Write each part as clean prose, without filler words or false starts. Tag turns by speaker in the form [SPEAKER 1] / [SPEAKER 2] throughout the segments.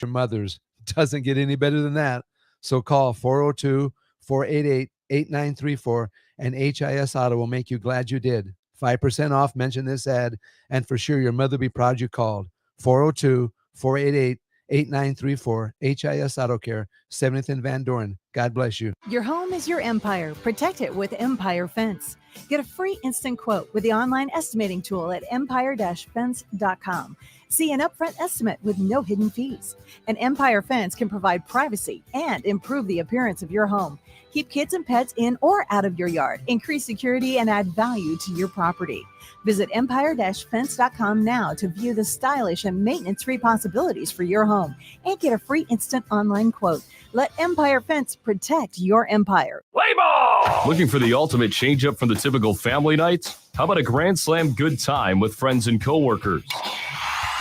[SPEAKER 1] your mother's. Doesn't get any better than that. So call 402-488-8934 and HIS Auto will make you glad you did. 5% off. Mention this ad, and for sure your mother will be proud you called. 402-488-8934. HIS Auto Care, 70th and Van Doren. God bless you.
[SPEAKER 2] Your home is your empire. Protect it with Empire Fence. Get a free instant quote with the online estimating tool at empire-fence.com. See an upfront estimate with no hidden fees. An Empire Fence can provide privacy and improve the appearance of your home. Keep kids and pets in or out of your yard. Increase security and add value to your property. Visit empire-fence.com now to view the stylish and maintenance-free possibilities for your home and get a free instant online quote. Let Empire Fence protect your empire.
[SPEAKER 3] Play ball! Looking for the ultimate change-up from the typical family night? How about a Grand Slam good time with friends and coworkers?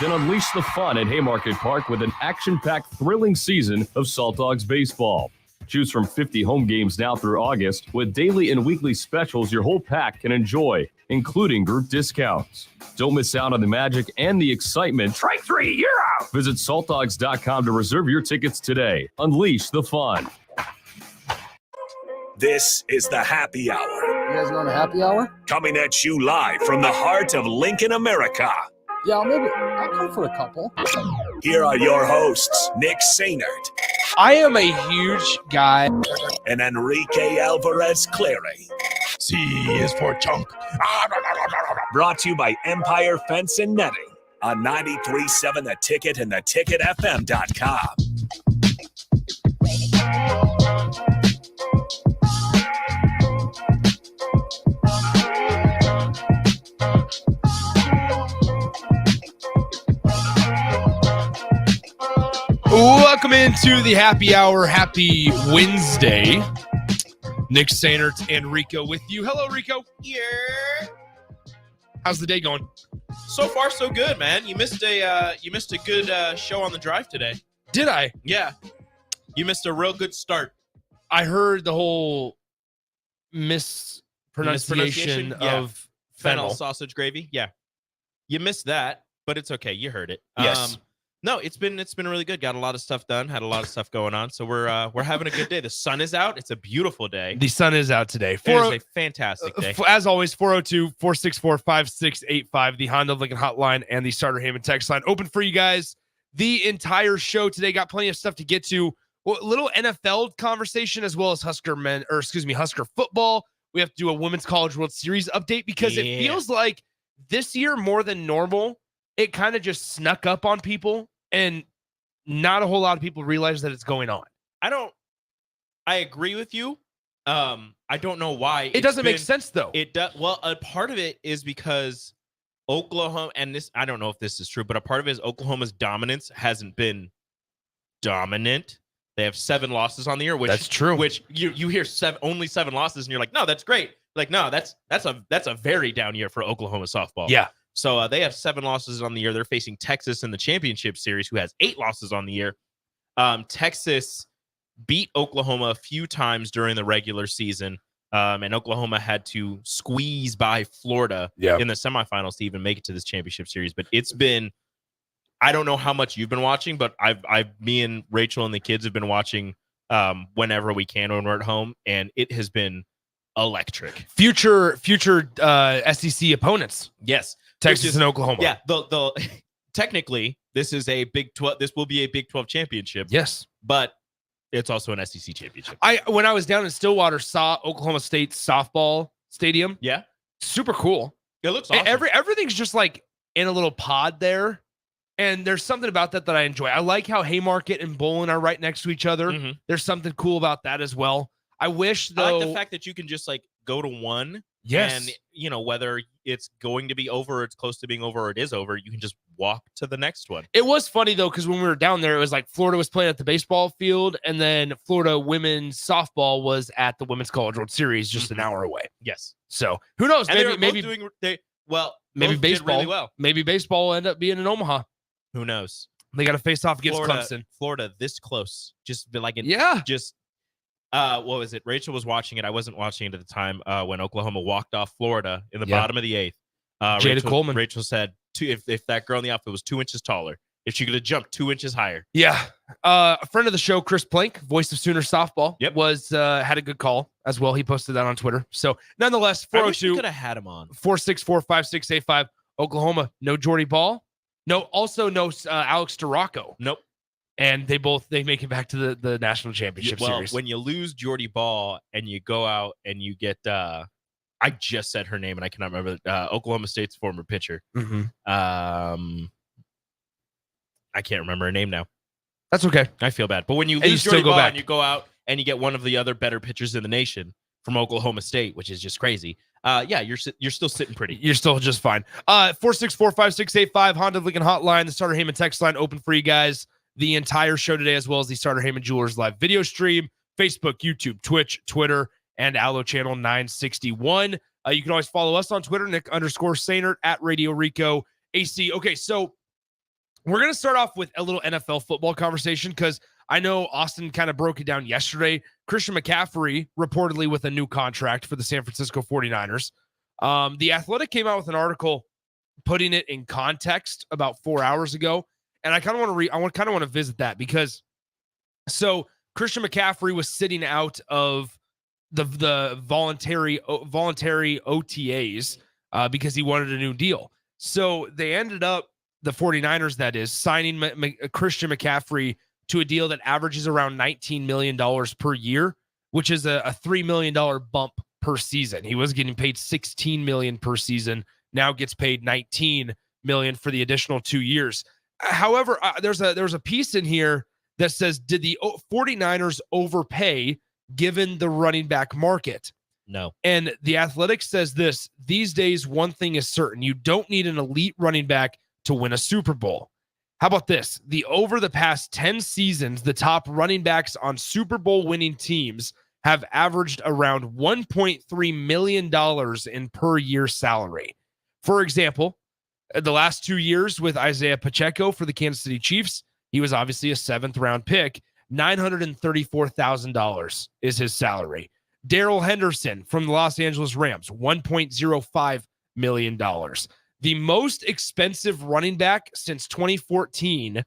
[SPEAKER 3] Then unleash the fun at Haymarket Park with an action-packed, thrilling season of Salt Dogs baseball. Choose from 50 home games now through August with daily and weekly specials your whole pack can enjoy, including group discounts. Don't miss out on the magic and the excitement. Strike three, you're out! Visit saltdogs.com to reserve your tickets today. Unleash the fun.
[SPEAKER 4] This is the Happy Hour.
[SPEAKER 5] You guys going to happy hour?
[SPEAKER 4] Coming at you live from the heart of Lincoln, America.
[SPEAKER 5] Yeah, I'll come for a couple.
[SPEAKER 4] Here are your hosts, Nick Sainert.
[SPEAKER 6] I am a huge guy.
[SPEAKER 4] And Enrique Alvarez Clary.
[SPEAKER 7] C is for chunk.
[SPEAKER 4] Brought to you by Empire Fence and Netting on 93.7 The Ticket and theticketfm.com.
[SPEAKER 6] Welcome into the happy hour. Happy Wednesday. Nick Sainert and Rico with you. Hello, Rico.
[SPEAKER 8] Yeah.
[SPEAKER 6] How's the day going?
[SPEAKER 8] So far, so good, man. You missed a good show on the drive today.
[SPEAKER 6] Did I?
[SPEAKER 8] Yeah. You missed a real good start.
[SPEAKER 6] I heard the whole mispronunciation of
[SPEAKER 8] fennel sausage gravy. Yeah. You missed that, but it's okay. You heard it.
[SPEAKER 6] Yes.
[SPEAKER 8] No, it's been really good. Got a lot of stuff done. Had a lot of stuff going on. So we're having a good day. The sun is out. It's a beautiful day.
[SPEAKER 6] The sun is out today.
[SPEAKER 8] It is a fantastic day.
[SPEAKER 6] As always, 402-464-5685, the Honda Lincoln hotline and the Starter Heyman text line open for you guys. The entire show today, got plenty of stuff to get to. Well, a little NFL conversation as well as Husker football. We have to do a Women's College World Series update because it feels like this year more than normal, it kind of just snuck up on people and not a whole lot of people realize that it's going on.
[SPEAKER 8] I agree with you. I don't know why.
[SPEAKER 6] It doesn't make sense though.
[SPEAKER 8] It does. Well, a part of it is because Oklahoma, and this, I don't know if this is true, but a part of it is Oklahoma's dominance hasn't been dominant. They have 7 losses on the year, which
[SPEAKER 6] that's true.
[SPEAKER 8] Which you hear only 7 losses, and you're like, no, that's great. Like, no, that's a very down year for Oklahoma softball.
[SPEAKER 6] Yeah.
[SPEAKER 8] So they have 7 losses on the year. They're facing Texas in the championship series, who has 8 losses on the year. Texas beat Oklahoma a few times during the regular season, and Oklahoma had to squeeze by Florida in the semifinals to even make it to this championship series. But it's been, I don't know how much you've been watching, but me and Rachel and the kids have been watching whenever we can when we're at home, and it has been electric.
[SPEAKER 6] Future SEC opponents.
[SPEAKER 8] Yes.
[SPEAKER 6] Texas and Oklahoma.
[SPEAKER 8] Yeah, the technically this is a Big 12. This will be a Big 12 championship.
[SPEAKER 6] Yes,
[SPEAKER 8] but it's also an SEC championship.
[SPEAKER 6] When I was down in Stillwater, saw Oklahoma State softball stadium.
[SPEAKER 8] Yeah,
[SPEAKER 6] super cool.
[SPEAKER 8] It looks awesome.
[SPEAKER 6] Everything's just like in a little pod there, and there's something about that I enjoy. I like how Haymarket and Bowling are right next to each other. Mm-hmm. There's something cool about that as well. I wish though.
[SPEAKER 8] I like the fact that you can just like go to one.
[SPEAKER 6] Yes.
[SPEAKER 8] And, whether it's going to be over, or it's close to being over, or it is over, you can just walk to the next one.
[SPEAKER 6] It was funny, though, because when we were down there, it was like Florida was playing at the baseball field, and then Florida women's softball was at the Women's College World Series just an hour away.
[SPEAKER 8] Yes.
[SPEAKER 6] So who knows?
[SPEAKER 8] And
[SPEAKER 6] maybe
[SPEAKER 8] baseball really well.
[SPEAKER 6] Maybe baseball will end up being in Omaha.
[SPEAKER 8] Who knows?
[SPEAKER 6] They got to face off against Clemson.
[SPEAKER 8] Florida this close. Just be like what was it? Rachel was watching it. I wasn't watching it at the time when Oklahoma walked off Florida in the bottom of the 8th.
[SPEAKER 6] Jada Coleman.
[SPEAKER 8] Rachel said, if that girl in the outfit was 2 inches taller, if she could have jumped 2 inches higher.
[SPEAKER 6] Yeah. A friend of the show, Chris Plank, voice of Sooner softball,
[SPEAKER 8] Yep.
[SPEAKER 6] was had a good call as well. He posted that on Twitter. So nonetheless,
[SPEAKER 8] I wish you
[SPEAKER 6] 402
[SPEAKER 8] could have had him on.
[SPEAKER 6] 464-5685. Oklahoma, no Jordy Ball. No, also no Alex Duraco.
[SPEAKER 8] Nope.
[SPEAKER 6] And they make it back to the national championship series.
[SPEAKER 8] When you lose Jordy Ball and you go out and you get I just said her name and I cannot remember Oklahoma State's former pitcher.
[SPEAKER 6] Mhm.
[SPEAKER 8] I can't remember her name now.
[SPEAKER 6] That's okay.
[SPEAKER 8] I feel bad. But when you
[SPEAKER 6] And you
[SPEAKER 8] lose
[SPEAKER 6] still
[SPEAKER 8] Jordy
[SPEAKER 6] go
[SPEAKER 8] Ball
[SPEAKER 6] back.
[SPEAKER 8] and you go out and you get one of the other better pitchers in the nation from Oklahoma State, which is just crazy. You're still sitting pretty.
[SPEAKER 6] You're still just fine. 464-5685, Honda Lincoln Hotline, the Starter Heyman text line open for you guys the entire show today, as well as the Starter Heyman Jewelers live video stream, Facebook, YouTube, Twitch, Twitter, and Allo Channel 961. You can always follow us on Twitter, Nick_Sainert at Radio Rico AC. Okay, so we're going to start off with a little NFL football conversation because I know Austin kind of broke it down yesterday. Christian McCaffrey reportedly with a new contract for the San Francisco 49ers. The Athletic came out with an article putting it in context about 4 hours ago. And I kind of want to visit that because so Christian McCaffrey was sitting out of the voluntary OTAs because he wanted a new deal. So they ended up, the 49ers, that is, signing Christian McCaffrey to a deal that averages around $19 million per year, which is a $3 million bump per season. He was getting paid $16 million per season, now gets paid $19 million for the additional 2 years. However, there's a piece in here that says, did the 49ers overpay given the running back market?
[SPEAKER 8] No.
[SPEAKER 6] And the Athletic says this: these days, one thing is certain. You don't need an elite running back to win a Super Bowl. How about this? Over the past 10 seasons, the top running backs on Super Bowl winning teams have averaged around $1.3 million in per year salary. For example, the last 2 years with Isaiah Pacheco for the Kansas City Chiefs, he was obviously a 7th round pick. $934,000 is his salary. Darrell Henderson from the Los Angeles Rams, $1.05 million. The most expensive running back since 2014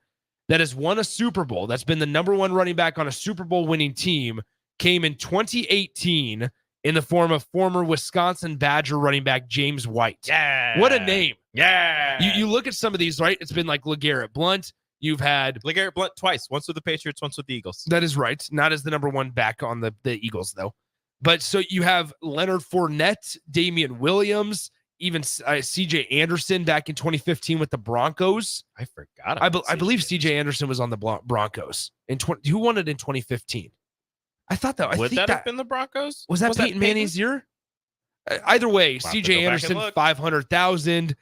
[SPEAKER 6] that has won a Super Bowl, that's been the number one running back on a Super Bowl winning team, came in 2018 in the form of former Wisconsin Badger running back James White.
[SPEAKER 8] Yeah.
[SPEAKER 6] What a name.
[SPEAKER 8] Yeah.
[SPEAKER 6] You look at some of these, right? It's been like LeGarrette Blount. You've had
[SPEAKER 8] LeGarrette Blount twice, once with the Patriots, once with the Eagles.
[SPEAKER 6] That is right. Not as the number one back on the Eagles, though. But so you have Leonard Fournette, Damian Williams, even CJ Anderson back in 2015 with the Broncos.
[SPEAKER 8] I forgot.
[SPEAKER 6] I believe CJ Anderson was on the Broncos. Who won it in 2015? I thought that.
[SPEAKER 8] Would that have been the Broncos?
[SPEAKER 6] Was that Peyton Manning's year? Either way,
[SPEAKER 8] We'll
[SPEAKER 6] CJ Anderson, 500,000.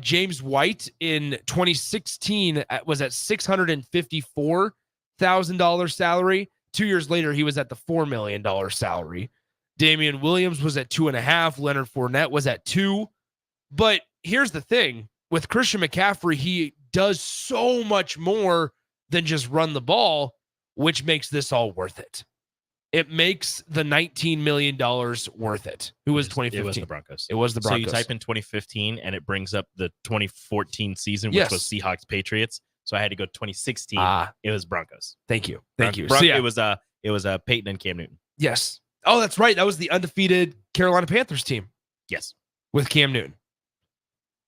[SPEAKER 6] James White in 2016 was at $654,000 salary. 2 years later, he was at the $4 million salary. Damian Williams was at 2.5. Leonard Fournette was at 2. But here's the thing with Christian McCaffrey, he does so much more than just run the ball, which makes this all worth it. It makes the $19 million worth it. Who was 2015?
[SPEAKER 8] It was the Broncos.
[SPEAKER 6] It was the Broncos.
[SPEAKER 8] So you type in 2015 and it brings up the 2014 season, which was Seahawks Patriots. So I had to go 2016. It was Broncos.
[SPEAKER 6] Thank you. Thank you.
[SPEAKER 8] So, yeah. It was Peyton and Cam Newton.
[SPEAKER 6] Yes. Oh, that's right. That was the undefeated Carolina Panthers team.
[SPEAKER 8] Yes.
[SPEAKER 6] With Cam Newton.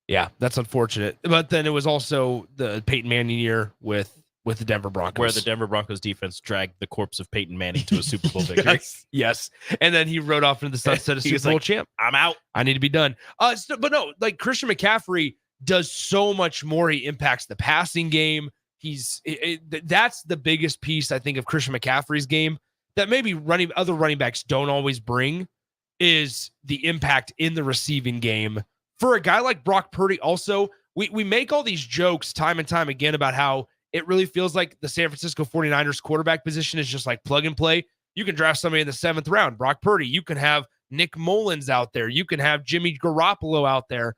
[SPEAKER 6] Yeah, that's unfortunate. But then it was also the Peyton Manning year with the Denver Broncos.
[SPEAKER 8] Where the Denver Broncos defense dragged the corpse of Peyton Manning to a Super Bowl victory.
[SPEAKER 6] Yes. And then he rode off into the sunset as Super Bowl champ.
[SPEAKER 8] I'm out.
[SPEAKER 6] I need to be done. But no, like Christian McCaffrey does so much more. He impacts the passing game. That's the biggest piece, I think, of Christian McCaffrey's game that maybe other running backs don't always bring, is the impact in the receiving game. For a guy like Brock Purdy, also, we make all these jokes time and time again about how it really feels like the San Francisco 49ers quarterback position is just like plug and play. You can draft somebody in the 7th round, Brock Purdy. You can have Nick Mullins out there. You can have Jimmy Garoppolo out there,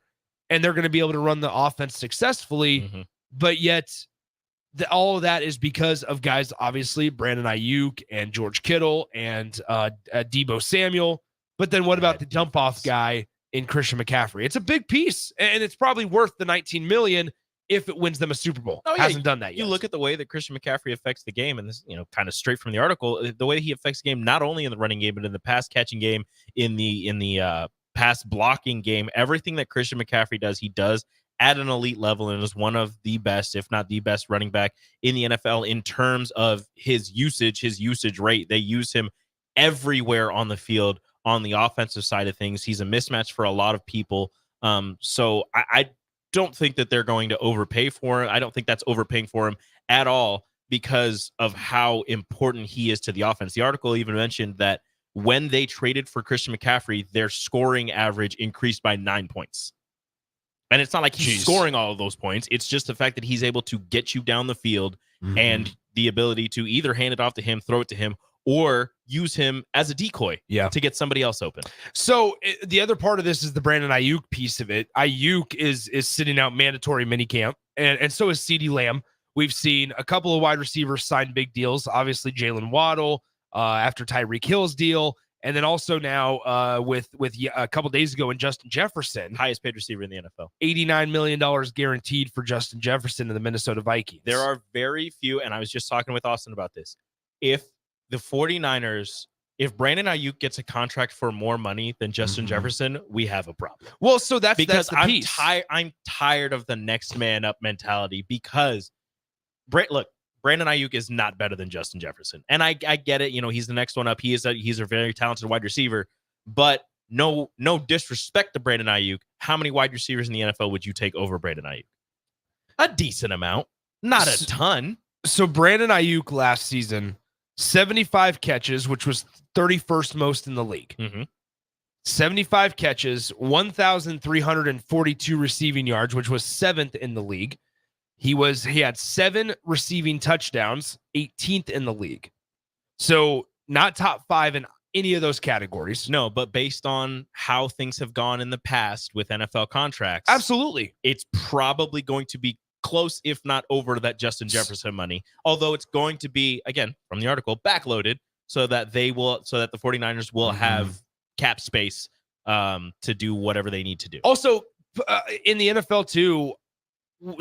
[SPEAKER 6] and they're going to be able to run the offense successfully. Mm-hmm. But yet, all of that is because of guys, obviously, Brandon Ayuk and George Kittle and Deebo Samuel. But then what about the dump-off guy in Christian McCaffrey? It's a big piece, and it's probably worth the $19 million if it wins them a Super Bowl.
[SPEAKER 8] Oh, yeah,
[SPEAKER 6] Hasn't done that yet.
[SPEAKER 8] You look at the way that Christian McCaffrey affects the game, and this, kind of straight from the article, the way he affects the game, not only in the running game, but in the pass catching game, in the pass blocking game. Everything that Christian McCaffrey does, he does at an elite level, and is one of the best, if not the best, running back in the NFL in terms of his usage rate. They use him everywhere on the field on the offensive side of things. He's a mismatch for a lot of people. So I don't think that they're going to overpay for him. I don't think that's overpaying for him at all because of how important he is to the offense. The article even mentioned that when they traded for Christian McCaffrey, their scoring average increased by 9 points. And it's not like he's scoring all of those points. It's just the fact that he's able to get you down the field and the ability to either hand it off to him, throw it to him, or use him as a decoy to get somebody else open.
[SPEAKER 6] So the other part of this is the Brandon Ayuk piece of it. Ayuk is sitting out mandatory minicamp, and so is CeeDee Lamb. We've seen a couple of wide receivers sign big deals. Obviously, Jalen Waddle after Tyreek Hill's deal, and then also now with a couple days ago in Justin Jefferson,
[SPEAKER 8] highest paid receiver in the NFL,
[SPEAKER 6] $89 million guaranteed for Justin Jefferson and the Minnesota Vikings.
[SPEAKER 8] There are very few, and I was just talking with Austin about this. If the 49ers, if Brandon Ayuk gets a contract for more money than Justin Jefferson, we have a problem.
[SPEAKER 6] Well, so that's
[SPEAKER 8] because
[SPEAKER 6] the piece.
[SPEAKER 8] I'm tired of the next man up mentality because Brandon Ayuk is not better than Justin Jefferson. And I get it, he's the next one up. He's a very talented wide receiver, but no disrespect to Brandon Ayuk. How many wide receivers in the NFL would you take over Brandon Ayuk? A decent amount, not a ton.
[SPEAKER 6] So Brandon Ayuk last season, 75 catches, which was 31st most in the league. 75 catches, 1,342 receiving yards, which was 7th in the league. He had 7 receiving touchdowns, 18th in the league. So not top 5 in any of those categories.
[SPEAKER 8] No, but based on how things have gone in the past with NFL contracts,
[SPEAKER 6] absolutely, it's
[SPEAKER 8] probably going to be close, if not over, that Justin Jefferson money. Although it's going to be, again, from the article, backloaded so that the 49ers will have cap space to do whatever they need to do.
[SPEAKER 6] Also, in the NFL too,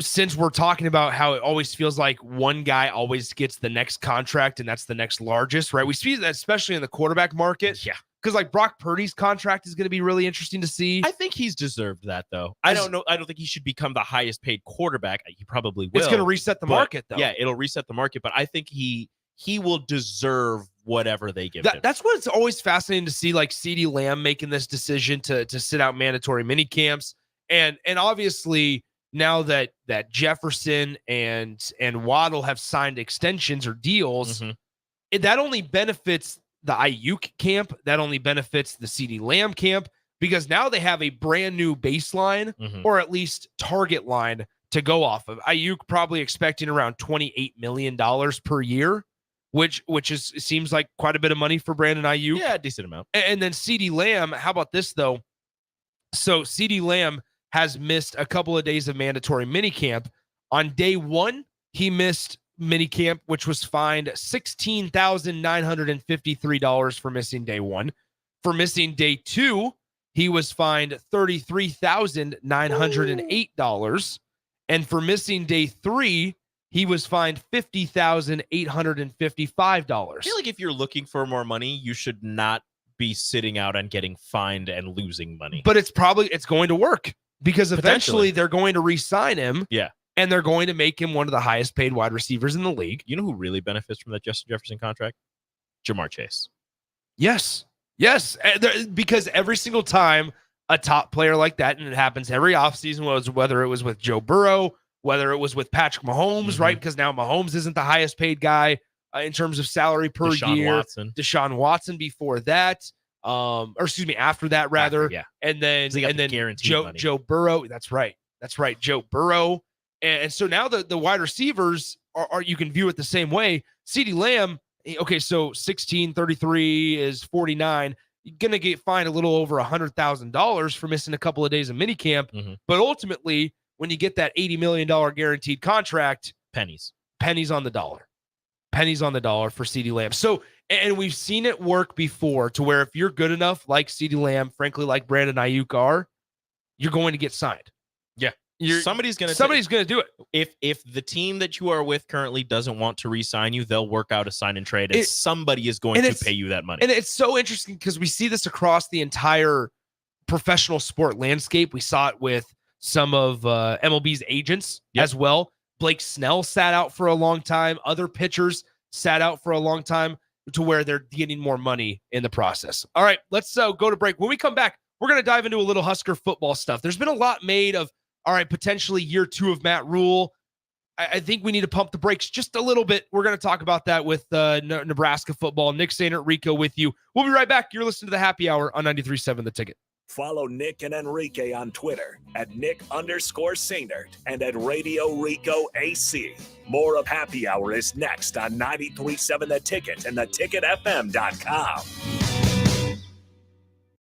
[SPEAKER 6] since we're talking about how it always feels like one guy always gets the next contract and that's the next largest, right? We see that especially in the quarterback market.
[SPEAKER 8] Yeah.
[SPEAKER 6] Because like Brock Purdy's contract is going to be really interesting to see.
[SPEAKER 8] I think he's deserved that, though. I don't know. I don't think he should become the highest paid quarterback. He probably will.
[SPEAKER 6] It's going to reset the market, though.
[SPEAKER 8] Yeah, it'll reset the market. But I think he will deserve whatever they give him.
[SPEAKER 6] That's what's always fascinating to see, like CeeDee Lamb making this decision to sit out mandatory mini camps, and obviously now that Jefferson and Waddle have signed extensions or deals, that only benefits the Ayuk camp. That only benefits the CeeDee Lamb camp, because now they have a brand new baseline or at least target line to go off of. Ayuk probably expecting around $28 million per year, which seems like quite a bit of money for Brandon Ayuk.
[SPEAKER 8] Yeah, a decent amount.
[SPEAKER 6] And then CeeDee Lamb, how about this though? So CeeDee Lamb has missed a couple of days of mandatory minicamp. On day 1, he missed minicamp, which was fined $16,953 for missing day 1. For missing day 2, he was fined $33,908. And for missing day 3, he was fined $50,855.
[SPEAKER 8] I feel like if you're looking for more money, you should not be sitting out and getting fined and losing money.
[SPEAKER 6] But it's going to work, because eventually they're going to re-sign him.
[SPEAKER 8] Yeah.
[SPEAKER 6] And they're going to make him one of the highest paid wide receivers in the league.
[SPEAKER 8] You know who really benefits from that Justin Jefferson contract? Jamar Chase.
[SPEAKER 6] Yes. Because every single time a top player like that, and it happens every offseason, whether it was with Joe Burrow, whether it was with Patrick Mahomes, right? Because now Mahomes isn't the highest paid guy in terms of salary per year. Deshaun Watson before that, after that rather. And then Joe Burrow. That's right. Joe Burrow. And so now the wide receivers are you can view it the same way. CeeDee Lamb, okay, so 1633 is 49. You're going to get fined a little over $100,000 for missing a couple of days of minicamp. But ultimately, when you get that $80 million guaranteed contract, pennies on the dollar. Pennies on the dollar for CeeDee Lamb. So, and we've seen it work before to where if you're good enough, like CeeDee Lamb, frankly, like Brandon Ayuk are, you're going to get signed.
[SPEAKER 8] Yeah. somebody's going
[SPEAKER 6] to do it.
[SPEAKER 8] If the team that you are with currently doesn't want to re-sign you, they'll work out a sign and trade, and somebody is going to pay you that money.
[SPEAKER 6] And it's so interesting because we see this across the entire professional sport landscape. We saw it with some of MLB's agents as well. Blake Snell sat out for a long time. Other pitchers sat out for a long time to where they're getting more money in the process. All right, let's go to break. When we come back, we're going to dive into a little Husker football stuff. There's been a lot made of, all right, potentially year 2 of Matt Rule. I think we need to pump the brakes just a little bit. We're going to talk about that with Nebraska football. Nick Sainert, Rico with you. We'll be right back. You're listening to the Happy Hour on 93.7 The Ticket.
[SPEAKER 4] Follow Nick and Enrique on Twitter at Nick_Sainert and at Radio Rico AC. More of Happy Hour is next on 93.7 The Ticket and theticketfm.com.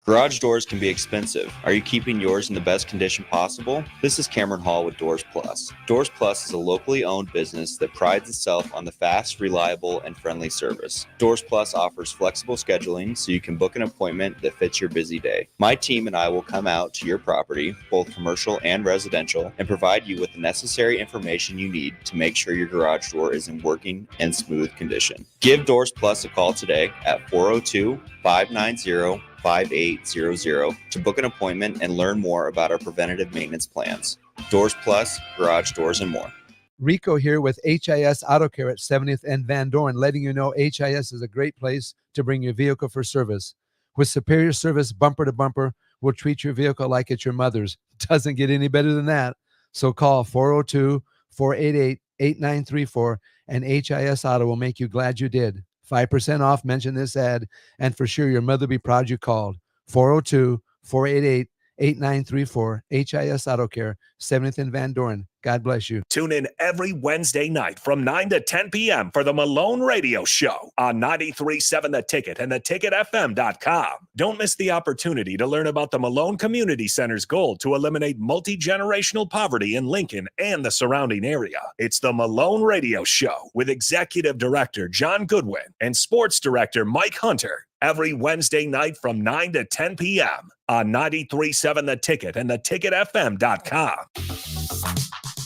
[SPEAKER 9] Garage doors can be expensive. Are you keeping yours in the best condition possible? This is Cameron Hall with Doors Plus. Doors Plus is a locally owned business that prides itself on the fast, reliable, and friendly service. Doors Plus offers flexible scheduling so you can book an appointment that fits your busy day. My team and I will come out to your property, both commercial and residential, and provide you with the necessary information you need to make sure your garage door is in working and smooth condition. Give Doors Plus a call today at 402-590-5800 to book an appointment and learn more about our preventative maintenance plans. Doors Plus, garage doors, and more.
[SPEAKER 1] Rico here with HIS Auto Care at 70th and Van Dorn, letting you know HIS is a great place to bring your vehicle for service. With superior service bumper to bumper, we'll treat your vehicle like it's your mother's. Doesn't get any better than that. So call 402-488-8934 and HIS Auto will make you glad you did. 5% off, mention this ad, and for sure your mother will be proud you called. 402-488-8934, HIS Auto Care, 70th and Van Dorn. God bless you.
[SPEAKER 4] Tune in every Wednesday night from 9 to 10 p.m. for the Malone Radio Show on 93.7 The Ticket and theticketfm.com. Don't miss the opportunity to learn about the Malone Community Center's goal to eliminate multi-generational poverty in Lincoln and the surrounding area. It's the Malone Radio Show with Executive Director John Goodwin and Sports Director Mike Hunter. Every Wednesday night from 9 to 10 p.m. on 93.7 The Ticket and theticketfm.com.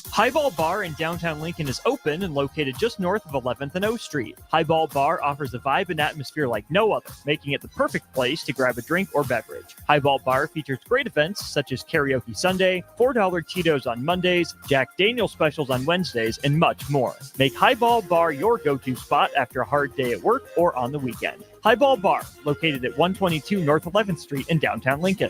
[SPEAKER 10] Highball Bar in downtown Lincoln is open and located just north of 11th and O Street. Highball Bar offers a vibe and atmosphere like no other, making it the perfect place to grab a drink or beverage. Highball Bar features great events such as Karaoke Sunday, $4 Cheetos on Mondays, Jack Daniel's specials on Wednesdays, and much more. Make Highball Bar your go-to spot after a hard day at work or on the weekend. Highball Bar, located at 122 North 11th Street in downtown Lincoln.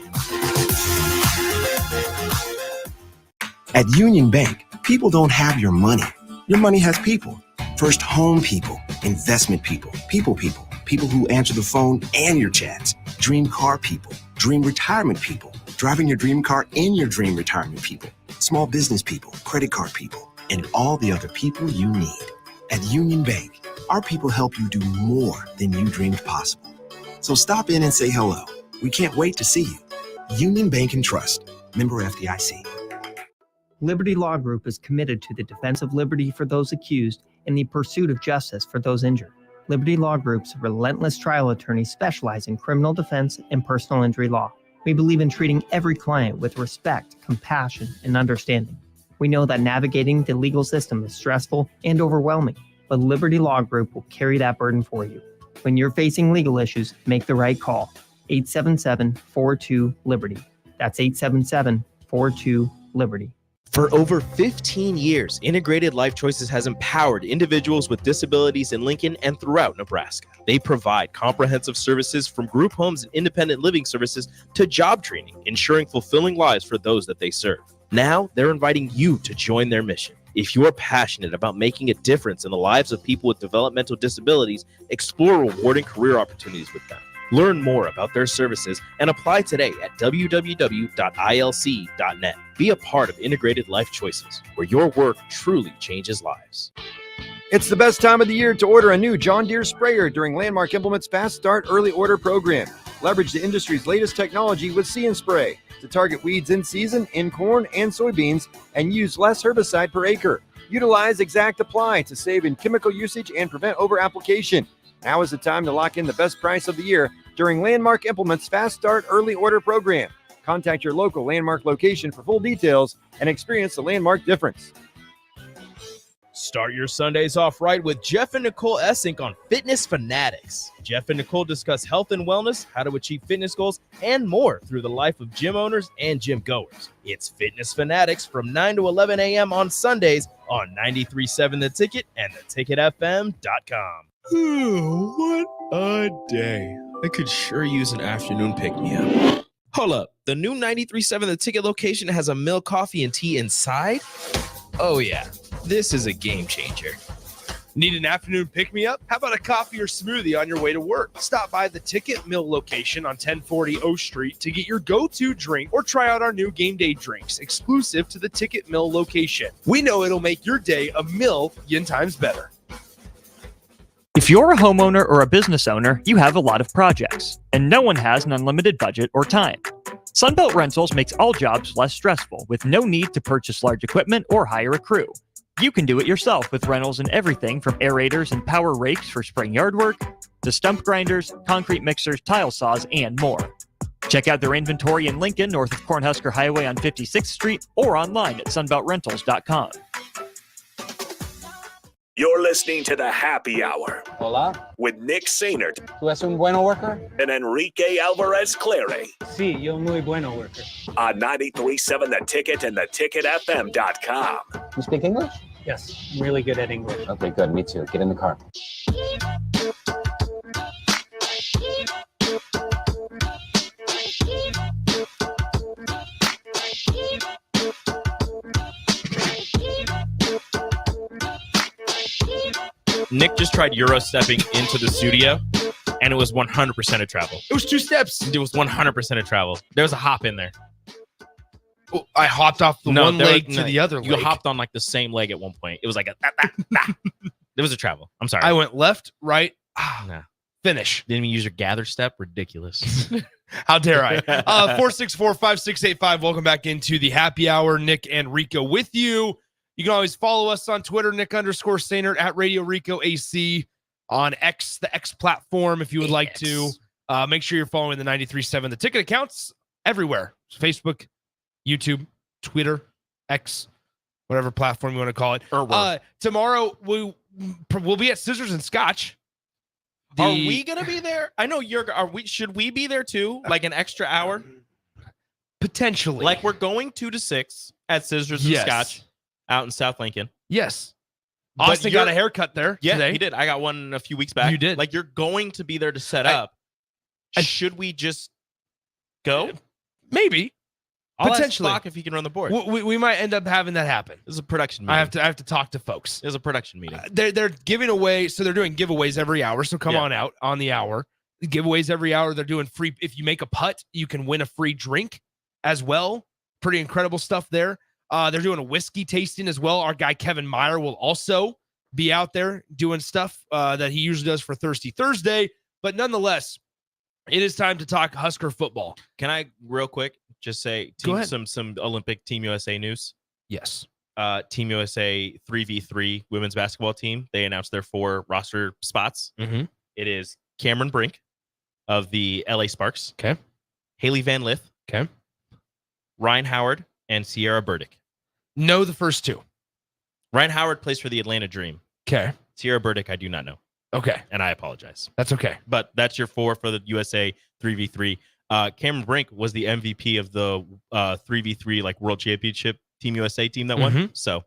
[SPEAKER 11] At Union Bank, people don't have your money. Your money has people. First home people, investment people, people who answer the phone and your chats, dream car people, dream retirement people, driving your dream car in your dream retirement people, small business people, credit card people, and all the other people you need. At Union Bank, our people help you do more than you dreamed possible. So stop in and say hello. We can't wait to see you. Union Bank and Trust, member FDIC.
[SPEAKER 12] Liberty Law Group is committed to the defense of liberty for those accused and the pursuit of justice for those injured. Liberty Law Group's relentless trial attorneys specialize in criminal defense and personal injury law. We believe in treating every client with respect, compassion, and understanding. We know that navigating the legal system is stressful and overwhelming, but Liberty Law Group will carry that burden for you. When you're facing legal issues, make the right call. 877-42-LIBERTY. That's 877-42-LIBERTY.
[SPEAKER 8] For over 15 years, Integrated Life Choices has empowered individuals with disabilities in Lincoln and throughout Nebraska. They provide comprehensive services from group homes and independent living services to job training, ensuring fulfilling lives for those that they serve. Now, they're inviting you to join their mission. If you are passionate about making a difference in the lives of people with developmental disabilities, explore rewarding career opportunities with them. Learn more about their services and apply today at www.ilc.net. Be a part of Integrated Life Choices, where your work truly changes lives.
[SPEAKER 13] It's the best time of the year to order a new John Deere sprayer during Landmark Implement's Fast Start Early Order program. Leverage the industry's latest technology with See and Spray to target weeds in season in corn and soybeans and use less herbicide per acre. Utilize Exact Apply to save in chemical usage and prevent over-application. Now is the time to lock in the best price of the year during Landmark Implement's Fast Start Early Order program. Contact your local Landmark location for full details and experience the Landmark difference.
[SPEAKER 14] Start your Sundays off right with Jeff and Nicole Essink on Fitness Fanatics. Jeff and Nicole discuss health and wellness, how to achieve fitness goals, and more through the life of gym owners and gym goers. It's Fitness Fanatics from 9 to 11 a.m. on Sundays on 93.7 The Ticket and theticketfm.com.
[SPEAKER 8] What a day. I could sure use an afternoon pick-me-up. Hold up. The new 93.7 The Ticket location has a milk, coffee, and tea inside? Oh, yeah. This is a game changer.
[SPEAKER 6] Need an afternoon pick-me-up? How about a coffee or smoothie on your way to work? Stop by the Ticket Mill location on 1040 O Street to get your go-to drink or try out our new game day drinks exclusive to the Ticket Mill location. We know it'll make your day a million times better.
[SPEAKER 10] If you're a homeowner or a business owner, you have a lot of projects, and no one has an unlimited budget or time. Sunbelt Rentals makes all jobs less stressful with no need to purchase large equipment or hire a crew. You can do it yourself with rentals and everything from aerators and power rakes for spring yard work to stump grinders, concrete mixers, tile saws, and more. Check out their inventory in Lincoln, north of Cornhusker Highway on 56th Street, or online at sunbeltrentals.com.
[SPEAKER 4] You're listening to the Happy Hour.
[SPEAKER 5] Hola.
[SPEAKER 4] With Nick Sainert.
[SPEAKER 5] ¿Tú eres un bueno worker?
[SPEAKER 4] And Enrique Alvarez Clary.
[SPEAKER 5] Sí, yo muy bueno worker.
[SPEAKER 4] On 93.7 The Ticket and theticketfm.com.
[SPEAKER 5] You speak English? Yes, I'm really good at English. Okay, good. Me too. Get in the car.
[SPEAKER 8] Nick just tried Euro stepping into the studio, and it was 100% of travel.
[SPEAKER 6] It was 2 steps.
[SPEAKER 8] It was 100% of travel. There was a hop in there.
[SPEAKER 6] Oh, I hopped off the one leg to the other leg.
[SPEAKER 8] You hopped on like the same leg at one point. It was like a There was a travel. I'm sorry.
[SPEAKER 6] I went left, right,
[SPEAKER 8] Nah.
[SPEAKER 6] finish.
[SPEAKER 8] Didn't even use your gather step. Ridiculous.
[SPEAKER 6] How dare I? 464-5685. Welcome back into the Happy Hour. Nick and Rico with you. You can always follow us on Twitter, Nick_Sainert at Radio Rico AC, on X, the X platform, if you would like to. Make sure you're following the 93.7 The Ticket accounts everywhere. Facebook, YouTube, Twitter, X, whatever platform you want to call it. Tomorrow we'll be at Scissors and Scotch.
[SPEAKER 8] Are we gonna be there? I know you're. Should we be there too? Like an extra hour?
[SPEAKER 6] Potentially.
[SPEAKER 8] Like we're going 2 to 6 at Scissors and Scotch out in South Lincoln.
[SPEAKER 6] Yes. Austin got a haircut there.
[SPEAKER 8] Yeah,
[SPEAKER 6] today.
[SPEAKER 8] he did. I got one a few weeks back.
[SPEAKER 6] You did.
[SPEAKER 8] Like you're going to be there to set up. Should we just go?
[SPEAKER 6] Maybe.
[SPEAKER 8] I'll
[SPEAKER 6] Potentially.
[SPEAKER 8] ask Spock if he can run the board.
[SPEAKER 6] We might end up having that happen.
[SPEAKER 8] This is a production meeting.
[SPEAKER 6] I have to talk to folks.
[SPEAKER 8] It's a production meeting.
[SPEAKER 6] They're giving away, so they're doing giveaways every hour. So come on out on the hour. Giveaways every hour. They're doing free. If you make a putt, you can win a free drink as well. Pretty incredible stuff there. They're doing a whiskey tasting as well. Our guy Kevin Meyer will also be out there doing stuff that he usually does for Thirsty Thursday. But nonetheless, it is time to talk Husker football.
[SPEAKER 8] Can I real quick just say some Olympic Team USA news?
[SPEAKER 6] Yes.
[SPEAKER 8] Team USA 3v3 women's basketball team. They announced their 4 roster spots.
[SPEAKER 6] Mm-hmm.
[SPEAKER 8] It is Cameron Brink of the LA Sparks.
[SPEAKER 6] Okay.
[SPEAKER 8] Haley Van Lith.
[SPEAKER 6] Okay.
[SPEAKER 8] Ryan Howard and Sierra Burdick.
[SPEAKER 6] Know the first 2.
[SPEAKER 8] Ryan Howard plays for the Atlanta Dream.
[SPEAKER 6] Okay.
[SPEAKER 8] Sierra Burdick, I do not know.
[SPEAKER 6] Okay.
[SPEAKER 8] And I apologize.
[SPEAKER 6] That's okay.
[SPEAKER 8] But that's your 4 for the USA 3v3. Cameron Brink was the MVP of the 3v3 like World Championship Team USA team that won. So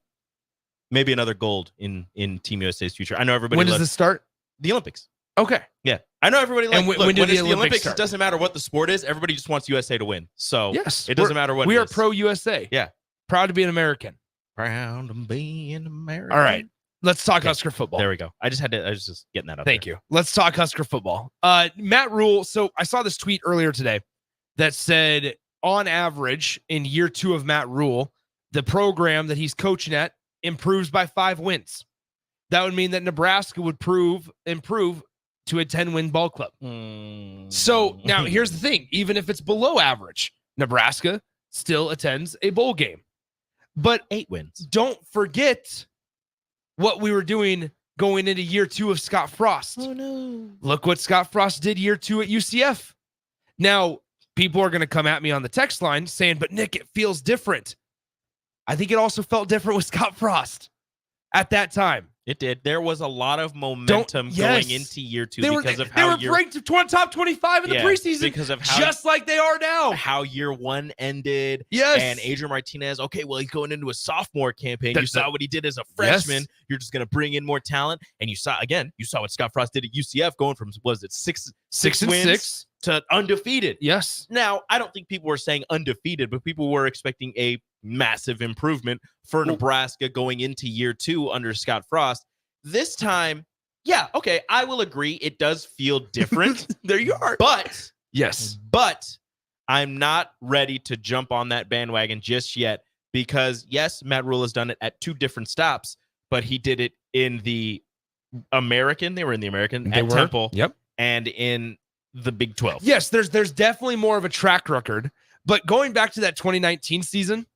[SPEAKER 8] maybe another gold in Team USA's future. I know everybody.
[SPEAKER 6] When does this start?
[SPEAKER 8] The Olympics.
[SPEAKER 6] Okay.
[SPEAKER 8] Yeah. I know everybody.
[SPEAKER 6] And when do the Olympics
[SPEAKER 8] it doesn't matter what the sport is. Everybody just wants USA to win. So
[SPEAKER 6] yes,
[SPEAKER 8] it doesn't matter what
[SPEAKER 6] we
[SPEAKER 8] it
[SPEAKER 6] are
[SPEAKER 8] is.
[SPEAKER 6] pro USA.
[SPEAKER 8] Yeah.
[SPEAKER 6] Proud to be an American.
[SPEAKER 8] Proud to be an American.
[SPEAKER 6] All right. Let's talk Husker football.
[SPEAKER 8] There we go. I was just getting that up.
[SPEAKER 6] Thank you. Let's talk Husker football. Matt Rule. So I saw this tweet earlier today that said, on average, in year 2 of Matt Rule, the program that he's coaching at improves by 5 wins. That would mean that Nebraska would improve to a 10-win ball club. So now here's the thing. Even if it's below average, Nebraska still attends a bowl game. But
[SPEAKER 8] 8 wins.
[SPEAKER 6] Don't forget what we were doing going into year 2 of Scott Frost.
[SPEAKER 8] Oh, no.
[SPEAKER 6] Look what Scott Frost did year 2 at UCF. Now, people are going to come at me on the text line saying, but Nick, it feels different. I think it also felt different with Scott Frost at that time.
[SPEAKER 8] It did. There was a lot of momentum going into year 2 because of how
[SPEAKER 6] they were ranked top 25 in the preseason
[SPEAKER 8] because of how,
[SPEAKER 6] just like they are now.
[SPEAKER 8] How year 1 ended.
[SPEAKER 6] Yes.
[SPEAKER 8] And Adrian Martinez, okay, well, he's going into a sophomore campaign. You saw what he did as a freshman. Yes. You're just going to bring in more talent. And you saw what Scott Frost did at UCF going from, was it six wins
[SPEAKER 6] 6
[SPEAKER 8] to undefeated.
[SPEAKER 6] Yes.
[SPEAKER 8] Now, I don't think people were saying undefeated, but people were expecting a massive improvement for Nebraska going into year 2 under Scott Frost. This time, yeah, okay, I will agree. It does feel different.
[SPEAKER 6] There you are.
[SPEAKER 8] But
[SPEAKER 6] yes,
[SPEAKER 8] but I'm not ready to jump on that bandwagon just yet because yes, Matt Rhule has done it at 2 different stops, but he did it in the American. They were in the American at Temple.
[SPEAKER 6] Yep.
[SPEAKER 8] And in the Big 12.
[SPEAKER 6] Yes, there's definitely more of a track record. But going back to that 2019 season,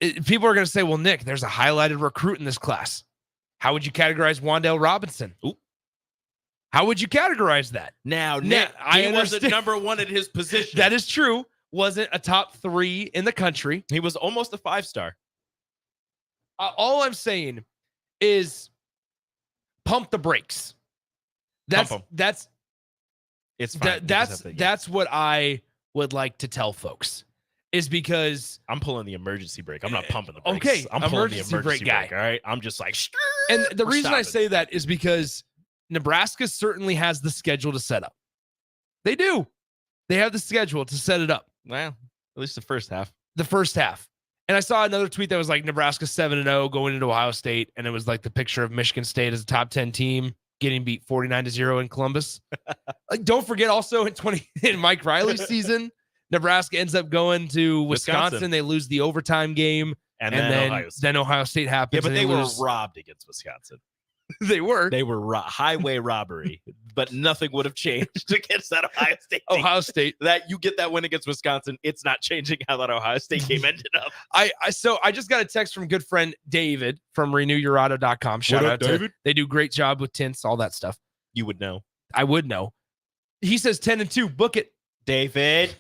[SPEAKER 6] people are going to say, well, Nick, there's a highlighted recruit in this class. How would you categorize Wan'Dale Robinson?
[SPEAKER 8] Ooh.
[SPEAKER 6] How would you categorize that?
[SPEAKER 8] Now, Nick, he wasn't number 1 at his position.
[SPEAKER 6] That is true. Wasn't a top 3 in the country.
[SPEAKER 8] He was almost a 5-star.
[SPEAKER 6] All I'm saying is pump the brakes. That's
[SPEAKER 8] it's fine.
[SPEAKER 6] That's what I would like to tell folks. Is because
[SPEAKER 8] I'm pulling the emergency brake. I'm not pumping the brakes.
[SPEAKER 6] Okay,
[SPEAKER 8] I'm pulling the emergency brake guy. All right, I'm just like,
[SPEAKER 6] and the reason I say that is because Nebraska certainly has the schedule to set up. They do. They have the schedule to set it up.
[SPEAKER 8] Well, at least the first half.
[SPEAKER 6] The first half. And I saw another tweet that was like Nebraska 7-0 going into Ohio State, and it was like the picture of Michigan State as a top 10 team getting beat 49-0 in Columbus. Like, don't forget also in Mike Riley's season. Nebraska ends up going to Wisconsin. They lose the overtime game. And then Ohio State happens.
[SPEAKER 8] Yeah, but they were robbed against Wisconsin.
[SPEAKER 6] They were
[SPEAKER 8] highway robbery, but nothing would have changed against that Ohio State team.
[SPEAKER 6] Ohio State.
[SPEAKER 8] That you get that win against Wisconsin, it's not changing how that Ohio State game ended up.
[SPEAKER 6] I just got a text from good friend David from renewyourauto.com. Shout out David. They do great job with tints, all that stuff.
[SPEAKER 8] You would know.
[SPEAKER 6] I would know. He says 10-2. Book it,
[SPEAKER 8] David.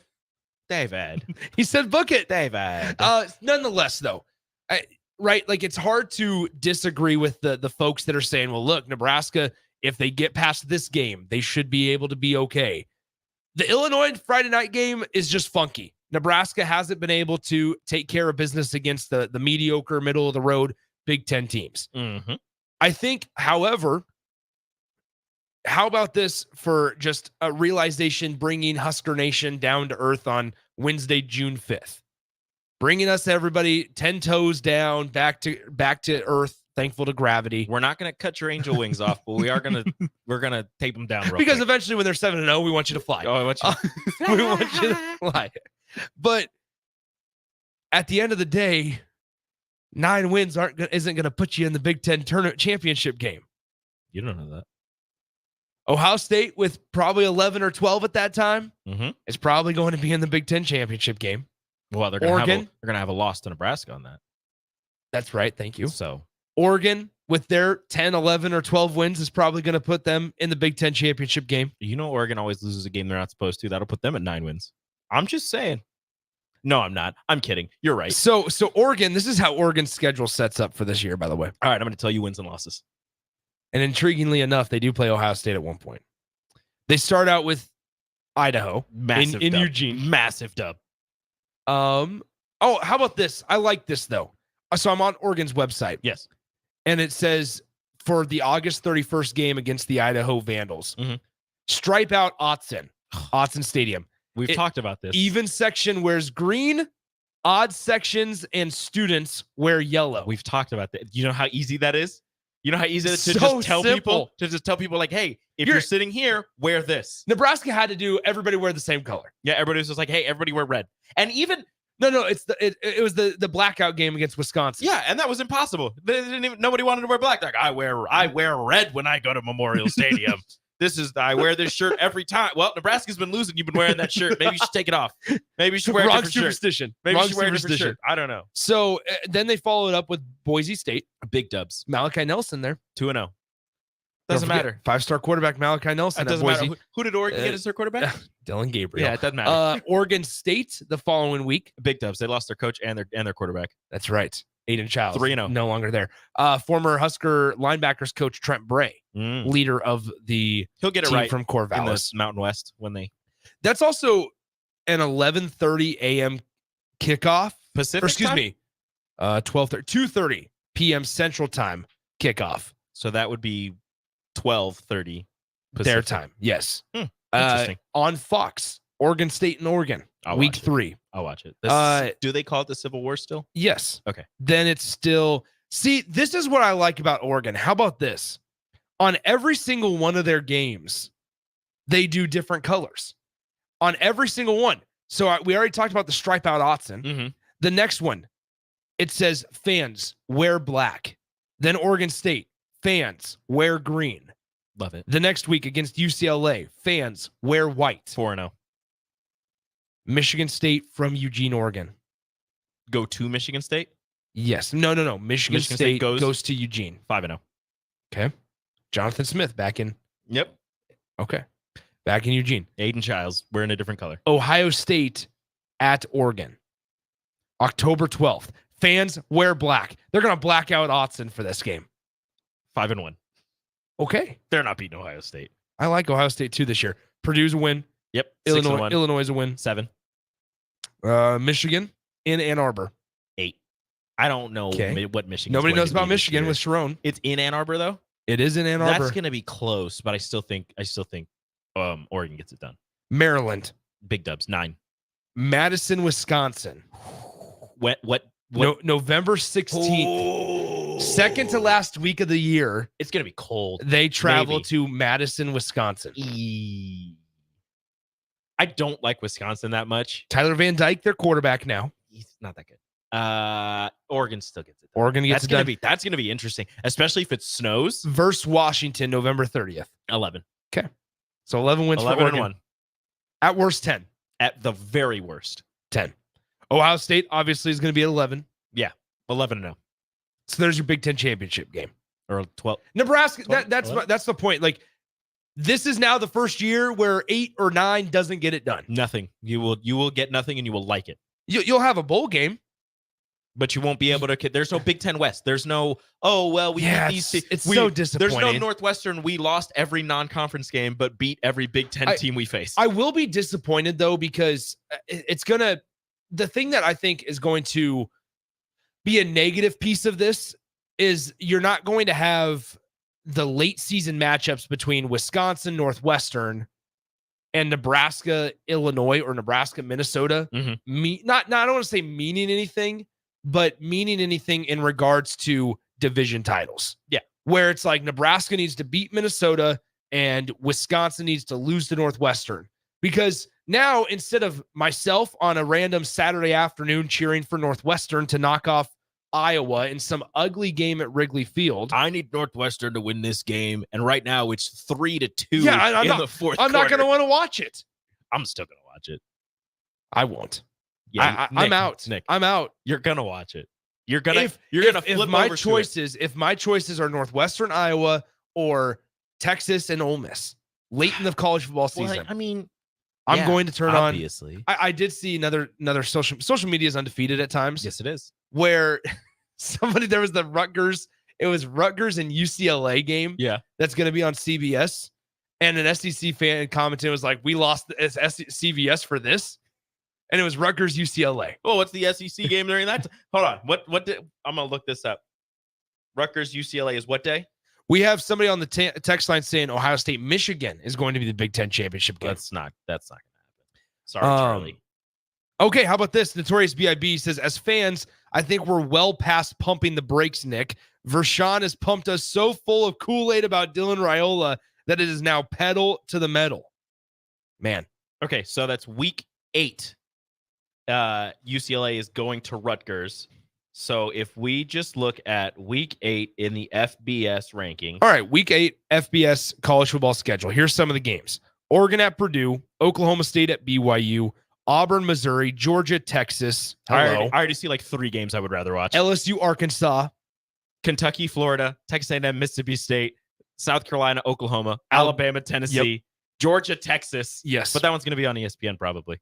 [SPEAKER 6] He said book it,
[SPEAKER 8] David.
[SPEAKER 6] Nonetheless, though, right? Like, it's hard to disagree with the folks that are saying, well, look, Nebraska, if they get past this game, they should be able to be okay. The Illinois Friday night game is just funky. Nebraska hasn't been able to take care of business against the mediocre, middle of the road Big Ten teams.
[SPEAKER 8] Mm-hmm.
[SPEAKER 6] I think, however, how about this for just a realization, bringing Husker Nation down to earth on Wednesday, June 5th, bringing us everybody 10 toes down, back to earth, thankful to gravity.
[SPEAKER 8] We're not going to cut your angel wings off, but we're going to tape them down real
[SPEAKER 6] because
[SPEAKER 8] quick.
[SPEAKER 6] Eventually when they're 7-0, we want you to fly.
[SPEAKER 8] Oh, I want you
[SPEAKER 6] we want you to fly. But at the end of the day, 9 wins isn't going to put you in the Big Ten tournament championship game.
[SPEAKER 8] You don't know that.
[SPEAKER 6] Ohio State, with probably 11 or 12 at that time,
[SPEAKER 8] is
[SPEAKER 6] probably going to be in the Big Ten championship game.
[SPEAKER 8] Well, they're going to have a loss to Nebraska on that.
[SPEAKER 6] That's right. Thank you.
[SPEAKER 8] So
[SPEAKER 6] Oregon, with their 10, 11, or 12 wins, is probably going to put them in the Big Ten championship game.
[SPEAKER 8] You know, Oregon always loses a game they're not supposed to. That'll put them at 9 wins. I'm just saying. No, I'm not. I'm kidding. You're right.
[SPEAKER 6] So Oregon, this is how Oregon's schedule sets up for this year, by the way.
[SPEAKER 8] All right, I'm going to tell you wins and losses.
[SPEAKER 6] And intriguingly enough, they do play Ohio State at one point. They start out with Idaho in Eugene.
[SPEAKER 8] Massive dub.
[SPEAKER 6] How about this? I like this, though. So I'm on Oregon's website.
[SPEAKER 8] Yes.
[SPEAKER 6] And it says for the August 31st game against the Idaho Vandals, stripe out Autzen Stadium.
[SPEAKER 8] We've talked about this.
[SPEAKER 6] Even section wears green, odd sections and students wear yellow.
[SPEAKER 8] We've talked about that. You know how easy that is? You know how easy it is to
[SPEAKER 6] So
[SPEAKER 8] just tell
[SPEAKER 6] simple.
[SPEAKER 8] people, like, hey, if you're sitting here, wear this.
[SPEAKER 6] Nebraska had to do everybody wear the same color.
[SPEAKER 8] Yeah, everybody was just like, hey, everybody wear red. And even
[SPEAKER 6] no, it was the blackout game against Wisconsin.
[SPEAKER 8] Yeah, and that was impossible. Nobody wanted to wear black. Like, I wear red when I go to Memorial Stadium. I wear this shirt every time. Well, Nebraska's been losing. You've been wearing that shirt. Maybe you should take it off. Maybe you should wear a different
[SPEAKER 6] superstition.
[SPEAKER 8] Shirt. Maybe you should wear a different shirt. I don't know.
[SPEAKER 6] So then they followed up with Boise State.
[SPEAKER 8] Big dubs.
[SPEAKER 6] Malachi Nelson there.
[SPEAKER 8] 2-0. Doesn't matter.
[SPEAKER 6] 5-star quarterback Malachi Nelson.
[SPEAKER 8] It doesn't matter. Who did Oregon get as their quarterback?
[SPEAKER 6] Dylan Gabriel.
[SPEAKER 8] Yeah, it doesn't matter.
[SPEAKER 6] Oregon State the following week.
[SPEAKER 8] Big Dubs. They lost their coach and their quarterback.
[SPEAKER 6] That's right. Aiden Childs.
[SPEAKER 8] 3-0.
[SPEAKER 6] No longer there. Former Husker linebackers coach Trent Bray, leader of the
[SPEAKER 8] He'll get it
[SPEAKER 6] team
[SPEAKER 8] right
[SPEAKER 6] from Corvallis.
[SPEAKER 8] In the Mountain West when they.
[SPEAKER 6] That's also an 11:30 a.m. kickoff.
[SPEAKER 8] Pacific
[SPEAKER 6] Or excuse
[SPEAKER 8] time?
[SPEAKER 6] me, 2:30 p.m. Central Time kickoff.
[SPEAKER 8] So that would be 12:30
[SPEAKER 6] Their time. Yes.
[SPEAKER 8] Interesting.
[SPEAKER 6] On Fox, Oregon State and Oregon, week 3.
[SPEAKER 8] I'll watch it. Do they call it the Civil War still?
[SPEAKER 6] Yes.
[SPEAKER 8] Okay.
[SPEAKER 6] Then it's still. See, this is what I like about Oregon. How about this? On every single one of their games, they do different colors. On every single one. So we already talked about the stripe out Autzen. The next one, it says fans wear black. Then Oregon State, fans wear green.
[SPEAKER 8] Love it.
[SPEAKER 6] The next week against UCLA, fans wear white.
[SPEAKER 8] 4-0.
[SPEAKER 6] Michigan State from Eugene, Oregon.
[SPEAKER 8] Go to Michigan State?
[SPEAKER 6] Yes. No. Michigan State goes to Eugene.
[SPEAKER 8] 5-0.
[SPEAKER 6] Okay. Jonathan Smith back in.
[SPEAKER 8] Yep.
[SPEAKER 6] Okay. Back in Eugene.
[SPEAKER 8] Aiden Childs. We're in a different color.
[SPEAKER 6] Ohio State at Oregon. October 12th. Fans wear black. They're going to black out Autzen for this game.
[SPEAKER 8] 5-1.
[SPEAKER 6] Okay.
[SPEAKER 8] They're not beating Ohio State.
[SPEAKER 6] I like Ohio State too this year. Purdue's a win.
[SPEAKER 8] Yep.
[SPEAKER 6] Illinois is a win.
[SPEAKER 8] 7.
[SPEAKER 6] Michigan in Ann Arbor.
[SPEAKER 8] 8. I don't know what Michigan.
[SPEAKER 6] Nobody knows about Michigan with Sharon.
[SPEAKER 8] It's in Ann Arbor though.
[SPEAKER 6] It is in Ann Arbor.
[SPEAKER 8] That's going to be close, but I still think Oregon gets it done.
[SPEAKER 6] Maryland.
[SPEAKER 8] Big Dubs. 9.
[SPEAKER 6] Madison, Wisconsin.
[SPEAKER 8] What?
[SPEAKER 6] November 16th. Second to last week of the year.
[SPEAKER 8] It's going to be cold.
[SPEAKER 6] They travel to Madison, Wisconsin.
[SPEAKER 8] I don't like Wisconsin that much.
[SPEAKER 6] Tyler Van Dyke, their quarterback now.
[SPEAKER 8] He's not that good. Oregon still gets it done.
[SPEAKER 6] Oregon gets it done.
[SPEAKER 8] That's going to be interesting, especially if it snows.
[SPEAKER 6] Versus Washington, November 30th.
[SPEAKER 8] 11.
[SPEAKER 6] Okay. So 11 wins
[SPEAKER 8] 11
[SPEAKER 6] for Oregon.
[SPEAKER 8] and 1.
[SPEAKER 6] At worst, 10.
[SPEAKER 8] At the very worst.
[SPEAKER 6] 10. Ohio State obviously is going to be at 11.
[SPEAKER 8] Yeah. 11-0.
[SPEAKER 6] So there's your Big Ten championship game.
[SPEAKER 8] Or 12.
[SPEAKER 6] Nebraska,
[SPEAKER 8] 12,
[SPEAKER 6] that's the point. Like, this is now the first year where 8 or 9 doesn't get it done.
[SPEAKER 8] Nothing. You will get nothing and you will like it.
[SPEAKER 6] You'll have a bowl game.
[SPEAKER 8] But you won't be able to. There's no Big Ten West. There's no. We beat these.
[SPEAKER 6] It's so disappointing.
[SPEAKER 8] There's no Northwestern. We lost every non-conference game, but beat every Big Ten team we faced.
[SPEAKER 6] I will be disappointed though because it's gonna. The thing that I think is going to be a negative piece of this is you're not going to have the late season matchups between Wisconsin, Northwestern, and Nebraska, Illinois, or Nebraska, Minnesota. I don't want to say meaning anything, but meaning anything in regards to division titles.
[SPEAKER 8] Yeah.
[SPEAKER 6] Where it's like Nebraska needs to beat Minnesota and Wisconsin needs to lose to Northwestern. Because now, instead of myself on a random Saturday afternoon cheering for Northwestern to knock off Iowa in some ugly game at Wrigley Field,
[SPEAKER 8] I need Northwestern to win this game. And right now it's 3-2
[SPEAKER 6] yeah,
[SPEAKER 8] in the fourth
[SPEAKER 6] I'm not going to want to watch it.
[SPEAKER 8] I'm still going to watch it.
[SPEAKER 6] I won't.
[SPEAKER 8] Yeah,
[SPEAKER 6] I'm out.
[SPEAKER 8] Nick,
[SPEAKER 6] I'm out.
[SPEAKER 8] You're going to watch it. You're gonna flip
[SPEAKER 6] if my
[SPEAKER 8] over
[SPEAKER 6] choices, if my choices are Northwestern Iowa or Texas and Ole Miss late in the college football season.
[SPEAKER 8] Well, I mean,
[SPEAKER 6] I'm going to turn
[SPEAKER 8] obviously.
[SPEAKER 6] on. I did see another social media is undefeated at times.
[SPEAKER 8] Yes, it is.
[SPEAKER 6] Where there was the Rutgers. It was Rutgers and UCLA game.
[SPEAKER 8] Yeah,
[SPEAKER 6] that's going to be on CBS. And an SEC fan commented was like, "We lost the CBS for this." And it was Rutgers UCLA.
[SPEAKER 8] Oh, what's the SEC game during that? Hold on. What did I'm gonna look this up. Rutgers UCLA is what day?
[SPEAKER 6] We have somebody on the text line saying Ohio State Michigan is going to be the Big Ten championship game.
[SPEAKER 8] That's not gonna happen. Sorry, Charlie.
[SPEAKER 6] Okay, how about this? Notorious B.I.B. says, as fans, I think we're well past pumping the brakes, Nick. Vershawn has pumped us so full of Kool-Aid about Dylan Raiola that it is now pedal to the metal. Man.
[SPEAKER 8] Okay, so that's week 8. UCLA is going to Rutgers. So if we just look at week 8 in the FBS ranking.
[SPEAKER 6] All right, week 8 FBS college football schedule. Here's some of the games. Oregon at Purdue, Oklahoma State at BYU, Auburn, Missouri, Georgia, Texas.
[SPEAKER 8] I already see like 3 games I would rather watch.
[SPEAKER 6] LSU, Arkansas,
[SPEAKER 8] Kentucky, Florida, Texas A&M, Mississippi State, South Carolina, Oklahoma, Alabama, Tennessee, Georgia, Texas.
[SPEAKER 6] Yes.
[SPEAKER 8] But that one's going to be on ESPN probably.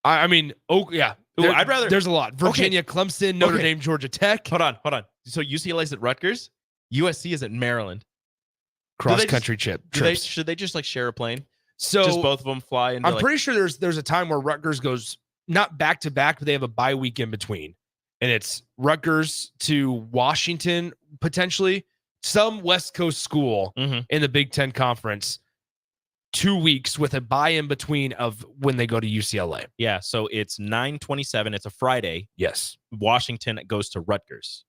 [SPEAKER 6] I mean, yeah.
[SPEAKER 8] Ooh, I'd rather.
[SPEAKER 6] There's a lot. Virginia, Clemson, Notre Dame, Georgia Tech.
[SPEAKER 8] Hold on. So UCLA's at Rutgers. USC is at Maryland.
[SPEAKER 6] Cross-country trips.
[SPEAKER 8] Should they just like share a plane?
[SPEAKER 6] So
[SPEAKER 8] just both of them fly?
[SPEAKER 6] I'm pretty sure there's a time where Rutgers goes not back to back, but they have a bye week in between. And it's Rutgers to Washington, potentially some West Coast school in the Big Ten Conference, 2 weeks with a bye in between of when they go to UCLA.
[SPEAKER 8] Yeah. So it's 9/27. It's a Friday.
[SPEAKER 6] Yes.
[SPEAKER 8] Washington goes to Rutgers.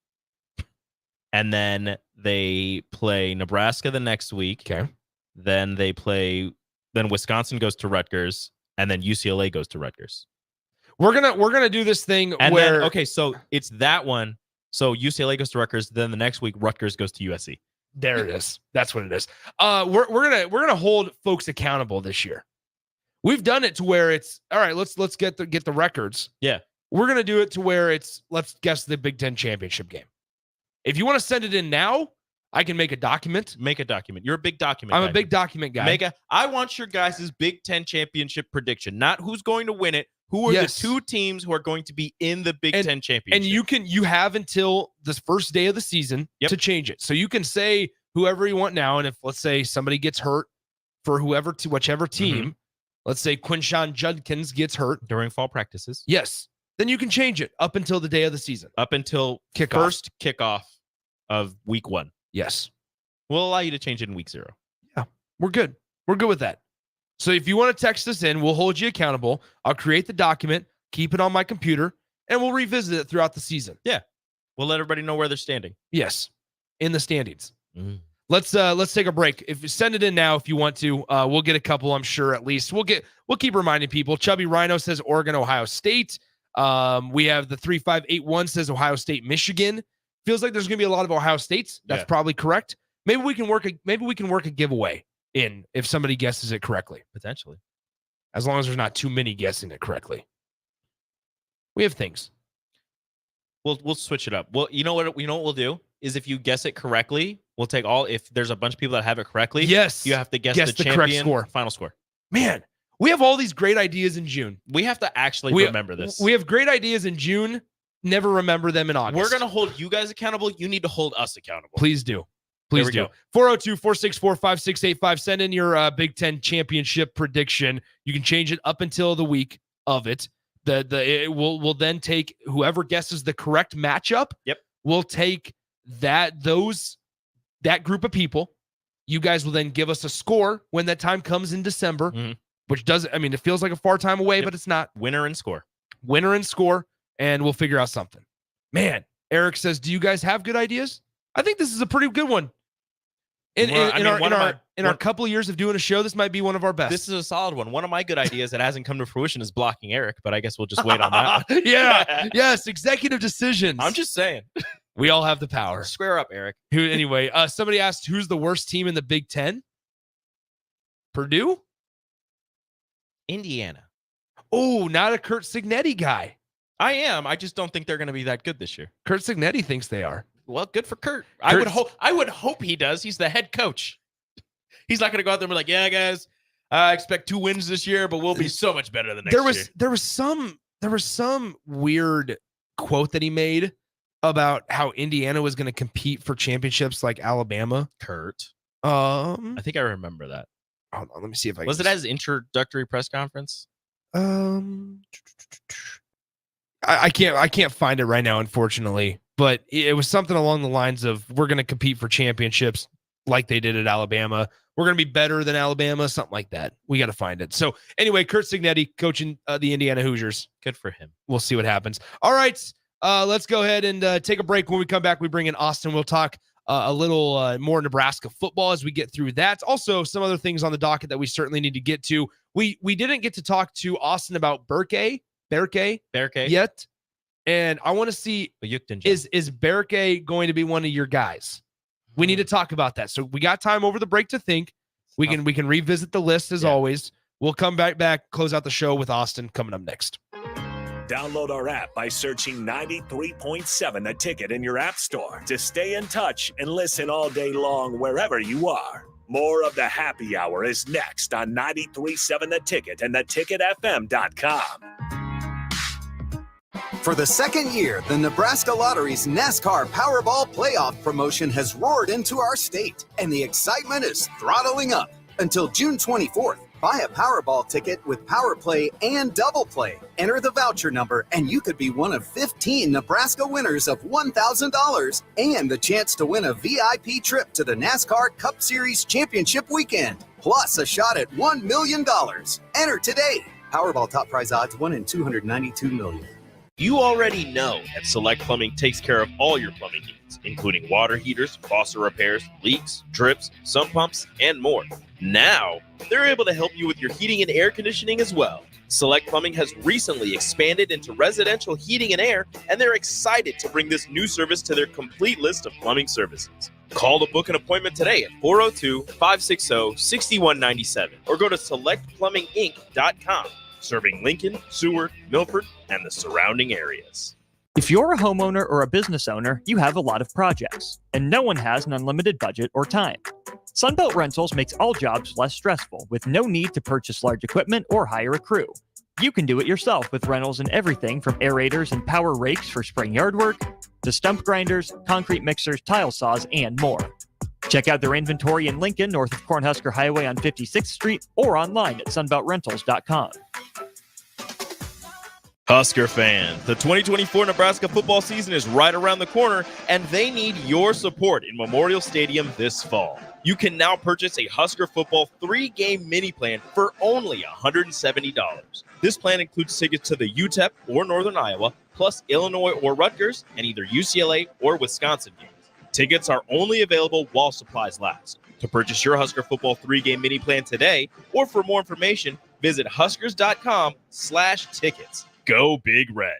[SPEAKER 8] And then they play Nebraska the next week.
[SPEAKER 6] Okay.
[SPEAKER 8] Then Wisconsin goes to Rutgers, and then UCLA goes to Rutgers.
[SPEAKER 6] We're gonna do this thing
[SPEAKER 8] and
[SPEAKER 6] where
[SPEAKER 8] then, so it's that one. So UCLA goes to Rutgers, then the next week Rutgers goes to USC.
[SPEAKER 6] There it is. That's what it is. We're gonna hold folks accountable this year. We've done it to where it's all right. Let's get the records.
[SPEAKER 8] Yeah.
[SPEAKER 6] We're gonna do it to where it's let's guess the Big Ten championship game. If you want to send it in now, I can make a document.
[SPEAKER 8] Make a document. You're a big document.
[SPEAKER 6] I'm a big document guy.
[SPEAKER 8] I want your guys' Big Ten championship prediction, not who's going to win it. Who are the two teams who are going to be in the Big Ten championship?
[SPEAKER 6] And you have until the first day of the season to change it. So you can say whoever you want now. And if let's say somebody gets hurt for whichever team, let's say Quinshawn Judkins gets hurt
[SPEAKER 8] during fall practices.
[SPEAKER 6] Yes. Then you can change it up until the day of the season.
[SPEAKER 8] Up until first kickoff of week 1.
[SPEAKER 6] Yes.
[SPEAKER 8] We'll allow you to change it in week 0.
[SPEAKER 6] Yeah. We're good. We're good with that. So if you want to text us in, we'll hold you accountable. I'll create the document, keep it on my computer, and we'll revisit it throughout the season.
[SPEAKER 8] Yeah. We'll let everybody know where they're standing.
[SPEAKER 6] Yes. In the standings. Let's take a break. If you send it in now, if you want to, we'll get a couple, I'm sure, at least. We'll keep reminding people. Chubby Rhino says Oregon, Ohio State. We have the 3581 says Ohio State, Michigan. Feels like there's going to be a lot of Ohio States. That's probably correct. Maybe we can work a giveaway in if somebody guesses it correctly.
[SPEAKER 8] Potentially.
[SPEAKER 6] As long as there's not too many guessing it correctly. We have things.
[SPEAKER 8] We'll switch it up. Well, you know what we'll do is if you guess it correctly, we'll take if there's a bunch of people that have it correctly.
[SPEAKER 6] Yes.
[SPEAKER 8] You have to guess the
[SPEAKER 6] correct score.
[SPEAKER 8] Final score.
[SPEAKER 6] Man, we have all these great ideas in June.
[SPEAKER 8] We have to actually remember this.
[SPEAKER 6] We have great ideas in June. Never remember them in August.
[SPEAKER 8] We're going to hold you guys accountable. You need to hold us accountable.
[SPEAKER 6] Please do. Please do. 402-464-5685. Send in your Big Ten championship prediction. You can change it up until the week of it. We'll then take whoever guesses the correct matchup.
[SPEAKER 8] Yep.
[SPEAKER 6] We'll take that group of people. You guys will then give us a score when that time comes in December, which it feels like a far time away, but it's not.
[SPEAKER 8] Winner and score.
[SPEAKER 6] And we'll figure out something. Man, Eric says, do you guys have good ideas? I think this is a pretty good one. In our couple of years of doing a show, this might be one of our best.
[SPEAKER 8] This is a solid one. One of my good ideas that hasn't come to fruition is blocking Eric, but I guess we'll just wait on that one.
[SPEAKER 6] Yeah. Yes. Executive decisions.
[SPEAKER 8] I'm just saying.
[SPEAKER 6] We all have the power.
[SPEAKER 8] Square up, Eric.
[SPEAKER 6] Anyway, somebody asked, who's the worst team in the Big Ten? Purdue?
[SPEAKER 8] Indiana.
[SPEAKER 6] Oh, not a Kurt Cignetti guy.
[SPEAKER 8] I am. I just don't think they're going to be that good this year.
[SPEAKER 6] Kurt Cignetti thinks they are.
[SPEAKER 8] Well, good for Kurt. I would hope he does. He's the head coach. He's not going to go out there and be like, yeah, guys, I expect 2 wins this year, but we'll be so much better the next year. There
[SPEAKER 6] was some weird quote that he made about how Indiana was going to compete for championships like Alabama.
[SPEAKER 8] Kurt.
[SPEAKER 6] I
[SPEAKER 8] think I remember that.
[SPEAKER 6] Hold on, let me see if I
[SPEAKER 8] was it at his introductory press conference?
[SPEAKER 6] I can't find it right now, unfortunately. But it was something along the lines of we're going to compete for championships like they did at Alabama. We're going to be better than Alabama, something like that. We got to find it. So anyway, Kurt Cignetti coaching the Indiana Hoosiers.
[SPEAKER 8] Good for him.
[SPEAKER 6] We'll see what happens. All right, let's go ahead and take a break. When we come back, we bring in Austin. We'll talk a little more Nebraska football as we get through that. Also, some other things on the docket that we certainly need to get to. We didn't get to talk to Austin about Berke yet. And I want to see, is Berke going to be one of your guys? We need to talk about that. So we got time over the break to think. We can revisit the list as always. We'll come back, close out the show with Austin coming up next.
[SPEAKER 4] download our app by searching 93.7 The Ticket in your app store to stay in touch and listen all day long wherever you are. More of the happy hour is next on 93.7 The Ticket and theticketfm.com.
[SPEAKER 15] For the second year, the Nebraska Lottery's NASCAR Powerball Playoff promotion has roared into our state, and the excitement is throttling up. Until June 24th, buy a Powerball ticket with Power Play and Double Play. Enter the voucher number, and you could be one of 15 Nebraska winners of $1,000 and the chance to win a VIP trip to the NASCAR Cup Series Championship weekend, plus a shot at $1 million. Enter today. Powerball top prize odds 1 in 292 million.
[SPEAKER 8] You already know that Select Plumbing takes care of all your plumbing needs, including water heaters, faucet repairs, leaks, drips, sump pumps, and more. Now, they're able to help you with your heating and air conditioning as well. Select Plumbing has recently expanded into residential heating and air, and they're excited to bring this new service to their complete list of plumbing services. Call to book an appointment today at 402-560-6197 or go to selectplumbinginc.com. Serving Lincoln, Seward, Milford, and the surrounding areas.
[SPEAKER 10] If you're a homeowner or a business owner, you have a lot of projects, and no one has an unlimited budget or time. Sunbelt Rentals makes all jobs less stressful with no need to purchase large equipment or hire a crew. You can do it yourself with rentals in everything from aerators and power rakes for spring yard work to stump grinders, concrete mixers, tile saws, and more. Check out their inventory in Lincoln, north of Cornhusker Highway on 56th Street, or online at sunbeltrentals.com.
[SPEAKER 8] Husker fans, the 2024 Nebraska football season is right around the corner, and they need your support in Memorial Stadium this fall. You can now purchase a Husker football 3-game mini plan for only $170. This plan includes tickets to the UTEP or Northern Iowa, plus Illinois or Rutgers, and either UCLA or Wisconsin games. Tickets are only available while supplies last. To purchase your Husker football 3-game mini plan today, or for more information, visit huskers.com/tickets. Go Big Red.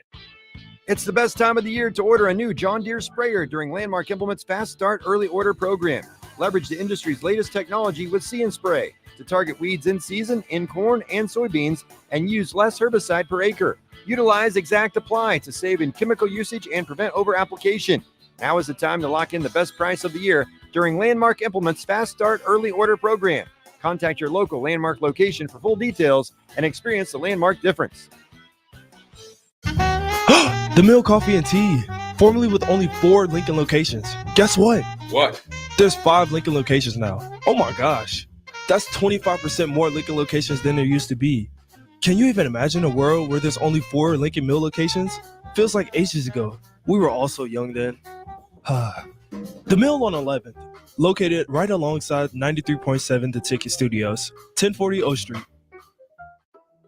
[SPEAKER 13] It's the best time of the year to order a new John Deere sprayer during Landmark Implement's Fast Start Early Order program. Leverage the industry's latest technology with See and Spray to target weeds in season in corn and soybeans and use less herbicide per acre. Utilize Exact Apply to save in chemical usage and prevent over-application. Now is the time to lock in the best price of the year during Landmark Implement's Fast Start Early Order program. Contact your local Landmark location for full details and experience the Landmark difference.
[SPEAKER 7] The Mill Coffee and Tea, formerly with only 4 Lincoln locations. Guess what?
[SPEAKER 16] What?
[SPEAKER 7] There's 5 Lincoln locations now. Oh my gosh. That's 25% more Lincoln locations than there used to be. Can you even imagine a world where there's only 4 Lincoln Mill locations? Feels like ages ago. We were all so young then. The Mill on 11th, located right alongside 93.7 The Ticket Studios, 1040 O Street.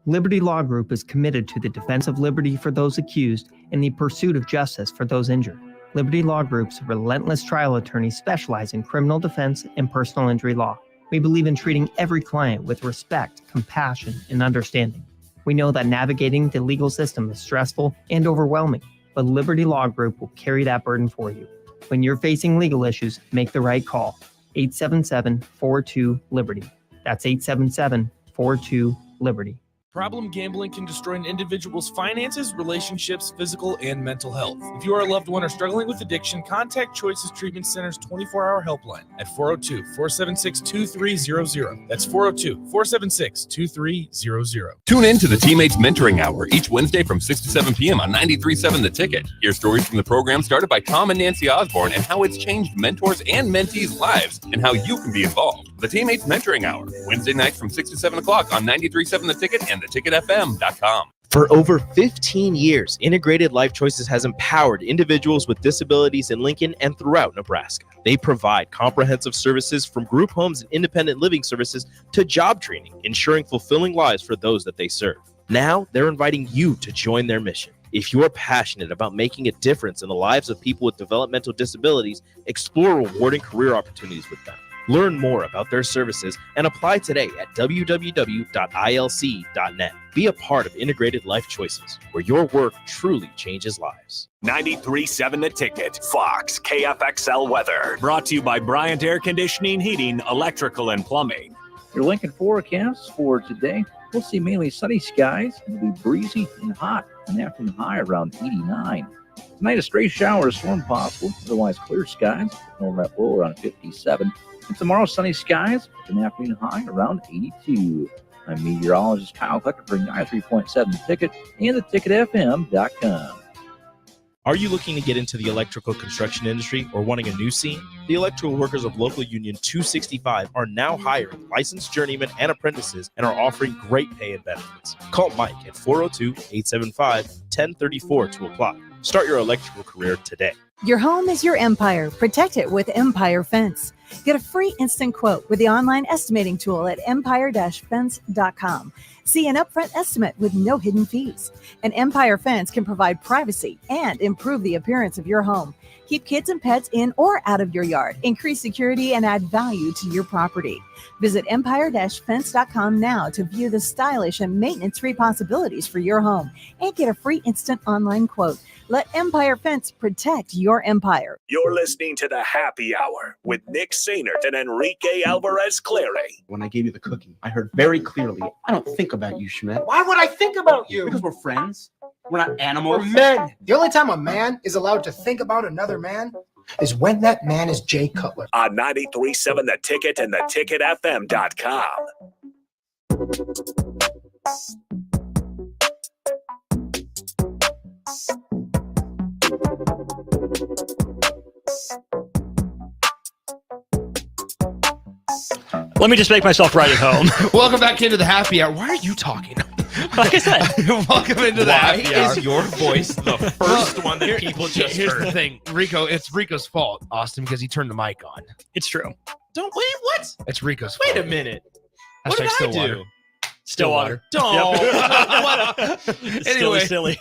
[SPEAKER 12] Liberty Law Group is committed to the defense of liberty for those accused and the pursuit of justice for those injured. Liberty Law Group's relentless trial attorneys specialize in criminal defense and personal injury law. We believe in treating every client with respect, compassion, and understanding. We know that navigating the legal system is stressful and overwhelming, but Liberty Law Group will carry that burden for you. When you're facing legal issues, make the right call. 877-42-LIBERTY. That's 877-42-LIBERTY.
[SPEAKER 17] Problem gambling can destroy an individual's finances, relationships, physical, and mental health. If you are a loved one or struggling with addiction, contact Choices Treatment Center's 24-hour helpline at 402-476-2300. That's 402-476-2300.
[SPEAKER 18] Tune in to the Teammates Mentoring Hour each Wednesday from 6 to 7 p.m. on 93.7 The Ticket. Hear stories from the program started by Tom and Nancy Osborne and how it's changed mentors and mentees' lives and how you can be involved. The Teammates Mentoring Hour, Wednesday nights from 6 to 7 o'clock on 93.7 The Ticket and theticketfm.com.
[SPEAKER 8] For over 15 years, Integrated Life Choices has empowered individuals with disabilities in Lincoln and throughout Nebraska. They provide comprehensive services from group homes and independent living services to job training, ensuring fulfilling lives for those that they serve. Now, they're inviting you to join their mission. If you are passionate about making a difference in the lives of people with developmental disabilities, explore rewarding career opportunities with them. Learn more about their services and apply today at www.ilc.net. Be a part of Integrated Life Choices, where your work truly changes lives.
[SPEAKER 4] 93.7 The Ticket, Fox, KFXL weather. Brought to you by Bryant Air Conditioning, Heating, Electrical, and Plumbing.
[SPEAKER 19] Your Lincoln forecast for today.
[SPEAKER 16] we'll see mainly sunny skies. It'll be breezy and hot. An afternoon high around 89. Tonight, a stray shower or storm possible. Otherwise, clear skies. No that low around 57. And tomorrow, sunny skies. An afternoon high around 82. I'm meteorologist Kyle Klecker for 93.7 The Ticket and theticketfm.com.
[SPEAKER 14] Are you looking to get into the electrical construction industry or wanting a new scene? The electrical workers of local union 265 are now hiring licensed journeymen and apprentices and are offering great pay and benefits. Call Mike at 402-875-1034 to apply. Start your electrical career today.
[SPEAKER 2] Your home is your empire. Protect it with Empire Fence. Get a free instant quote with the online estimating tool at empire-fence.com. See an upfront estimate with no hidden fees. An Empire Fence can provide privacy and improve the appearance of your home. Keep kids and pets in or out of your yard. Increase security and add value to your property. Visit empire-fence.com now to view the stylish and maintenance-free possibilities for your home and get a free instant online quote. Let Empire Fence protect your empire.
[SPEAKER 4] You're listening to the Happy Hour with Nick Sainert and Enrique Alvarez Clary.
[SPEAKER 5] When I gave you the cookie, I heard very clearly, I don't think about you, Schmidt.
[SPEAKER 19] Why would I think about you?
[SPEAKER 5] Because we're friends. We're not animals.
[SPEAKER 19] We're men. The only time a man is allowed to think about another man is when that man is Jay Cutler.
[SPEAKER 4] On 93.7 The Ticket and theticketfm.com.
[SPEAKER 10] Let me just make myself right at home.
[SPEAKER 6] Welcome back into the happy hour. Why are you talking?
[SPEAKER 10] Like I said,
[SPEAKER 6] welcome into the happy hour.
[SPEAKER 8] Why is your voice the first one that people just
[SPEAKER 6] Here's
[SPEAKER 8] heard?
[SPEAKER 6] the thing, Rico. It's Rico's fault, Austin, because he turned the mic on.
[SPEAKER 10] It's true.
[SPEAKER 8] Don't wait. What?
[SPEAKER 6] It's Rico's
[SPEAKER 8] Wait
[SPEAKER 6] fault.
[SPEAKER 8] a minute. What
[SPEAKER 6] Hashtag
[SPEAKER 8] did I
[SPEAKER 6] Stillwater.
[SPEAKER 8] do?
[SPEAKER 10] Stillwater.
[SPEAKER 8] Don't.
[SPEAKER 6] Anyway,
[SPEAKER 10] silly.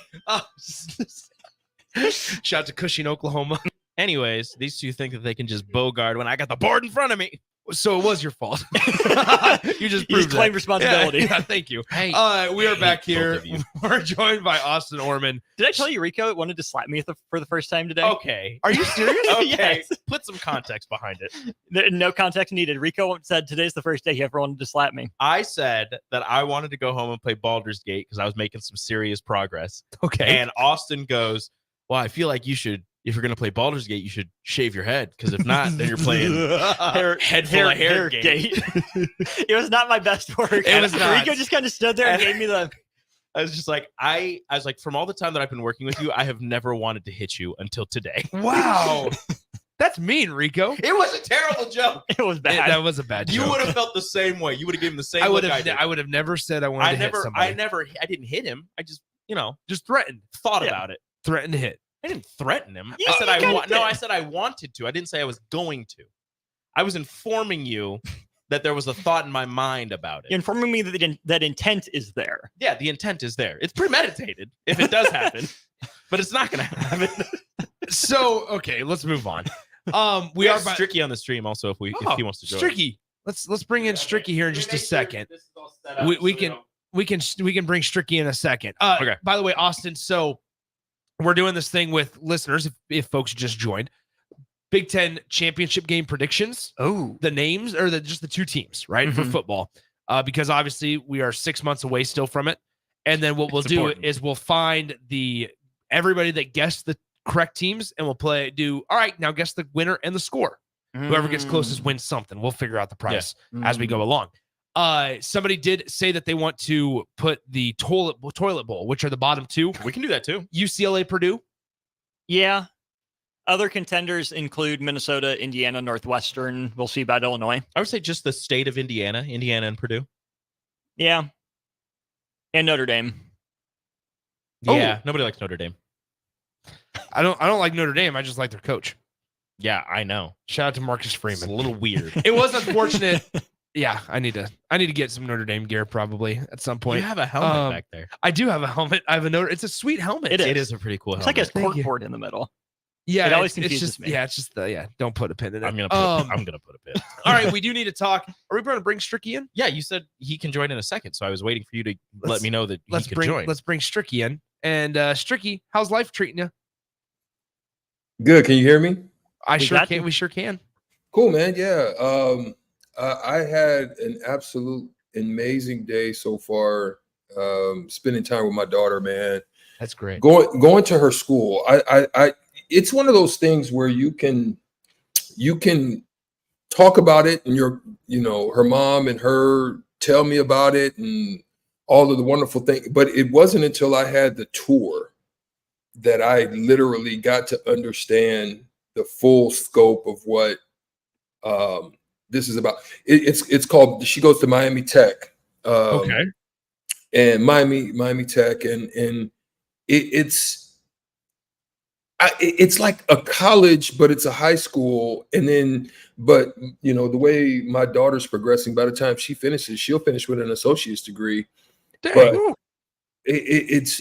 [SPEAKER 6] Shout out to Cushing, Oklahoma.
[SPEAKER 8] Anyways, these two think that they can just bogart when I got the board in front of me.
[SPEAKER 6] So it was your fault. You just
[SPEAKER 10] You
[SPEAKER 6] proved
[SPEAKER 10] claim
[SPEAKER 6] that.
[SPEAKER 10] responsibility.
[SPEAKER 6] Yeah, thank you.
[SPEAKER 8] Hey,
[SPEAKER 6] we are back
[SPEAKER 8] both
[SPEAKER 6] here.
[SPEAKER 8] of you.
[SPEAKER 6] We're joined by Austin Orman.
[SPEAKER 10] Did I tell you Rico wanted to slap me for the first time today?
[SPEAKER 8] Okay.
[SPEAKER 6] Are you serious?
[SPEAKER 8] Okay.
[SPEAKER 10] Yes.
[SPEAKER 8] Put some context behind it.
[SPEAKER 10] No context needed. Rico said today's the first day he ever wanted to slap me.
[SPEAKER 8] I said that I wanted to go home and play Baldur's Gate because I was making some serious progress.
[SPEAKER 6] Okay.
[SPEAKER 8] And Austin goes, well, I feel like you should, if you're going to play Baldur's Gate, you should shave your head because if not, then you're playing head full of hair gate.
[SPEAKER 10] It was not my best work.
[SPEAKER 8] It was not.
[SPEAKER 10] Rico just kind of stood there and gave me the...
[SPEAKER 8] I was just like, I was like, from all the time that I've been working with you, I have never wanted to hit you until today.
[SPEAKER 6] Wow. That's mean, Rico.
[SPEAKER 8] It was a terrible joke.
[SPEAKER 10] It was bad.
[SPEAKER 6] That was a bad joke.
[SPEAKER 8] You would have felt the same way. You would have given the same
[SPEAKER 6] I would
[SPEAKER 8] look
[SPEAKER 6] have.
[SPEAKER 8] did.
[SPEAKER 6] I would have never said I wanted to hit somebody.
[SPEAKER 8] I didn't hit him. I just,
[SPEAKER 6] just threatened.
[SPEAKER 8] thought about it.
[SPEAKER 6] Threatened to hit.
[SPEAKER 8] I didn't threaten him.
[SPEAKER 10] Yeah,
[SPEAKER 8] I said
[SPEAKER 10] you kinda did.
[SPEAKER 8] I said I wanted to. I didn't say I was going to. I was informing you that there was a thought in my mind about it.
[SPEAKER 10] You're informing me that intent is there.
[SPEAKER 8] Yeah, the intent is there. It's premeditated if it does happen, but it's not going to happen.
[SPEAKER 6] So, okay, let's move on.
[SPEAKER 8] We are Stricky on the stream also if he wants to join.
[SPEAKER 6] Stricky. Let's bring in Stricky here in just a second. We can bring Stricky in a second.
[SPEAKER 8] Okay.
[SPEAKER 6] By the way, Austin, so we're doing this thing with listeners if folks just joined. Big Ten championship game predictions.
[SPEAKER 10] Oh,
[SPEAKER 6] the names or just the two teams, right? For football. Because obviously we are 6 months away still from it. And then what we'll do is we'll find everybody that guessed the correct teams and we'll all right, now guess the winner and the score. Whoever gets closest wins something. We'll figure out the price as we go along. Somebody did say that they want to put the toilet bowl, which are the bottom two.
[SPEAKER 8] We can do that too.
[SPEAKER 6] UCLA, Purdue.
[SPEAKER 10] Yeah. Other contenders include Minnesota, Indiana, Northwestern. We'll see about Illinois.
[SPEAKER 8] I would say just the state of Indiana and Purdue.
[SPEAKER 10] Yeah. And Notre Dame.
[SPEAKER 8] Yeah, nobody likes Notre Dame.
[SPEAKER 6] I don't like Notre Dame. I just like their coach.
[SPEAKER 8] Yeah, I know.
[SPEAKER 6] Shout out to Marcus Freeman.
[SPEAKER 8] It's a little weird.
[SPEAKER 6] It was unfortunate. Yeah, I need to get some Notre Dame gear probably at some point.
[SPEAKER 8] You have a helmet back there.
[SPEAKER 6] I do have a helmet. I have it's a sweet helmet.
[SPEAKER 10] It
[SPEAKER 8] is a pretty cool helmet.
[SPEAKER 10] It's like a corkboard in the middle.
[SPEAKER 6] Yeah,
[SPEAKER 10] it always
[SPEAKER 6] it's
[SPEAKER 10] confuses
[SPEAKER 6] just,
[SPEAKER 10] me.
[SPEAKER 6] Yeah, it's just don't put a pin in it.
[SPEAKER 8] I'm gonna put a pin.
[SPEAKER 6] All right, we do need to talk. Are we going to bring Stricky in?
[SPEAKER 8] Yeah, you said he can join in a second, so I was waiting for you to let me know that he could join.
[SPEAKER 6] Let's bring Stricky in. And Stricky, how's life treating you?
[SPEAKER 20] Good. Can you hear me?
[SPEAKER 6] We sure can.
[SPEAKER 20] Cool, man. Yeah. I had an absolute amazing day so far. Spending time with my daughter, man.
[SPEAKER 6] That's great.
[SPEAKER 20] Going to her school. I it's one of those things where you can talk about it, and her mom and her tell me about it and all of the wonderful things. But it wasn't until I had the tour that I literally got to understand the full scope of what this is about. It's called. She goes to Miami Tech.
[SPEAKER 6] Okay.
[SPEAKER 20] And Miami Tech, and it's like a college, but it's a high school. And then, but the way my daughter's progressing, by the time she finishes, she'll finish with an associate's degree.
[SPEAKER 6] Dang.
[SPEAKER 20] But it's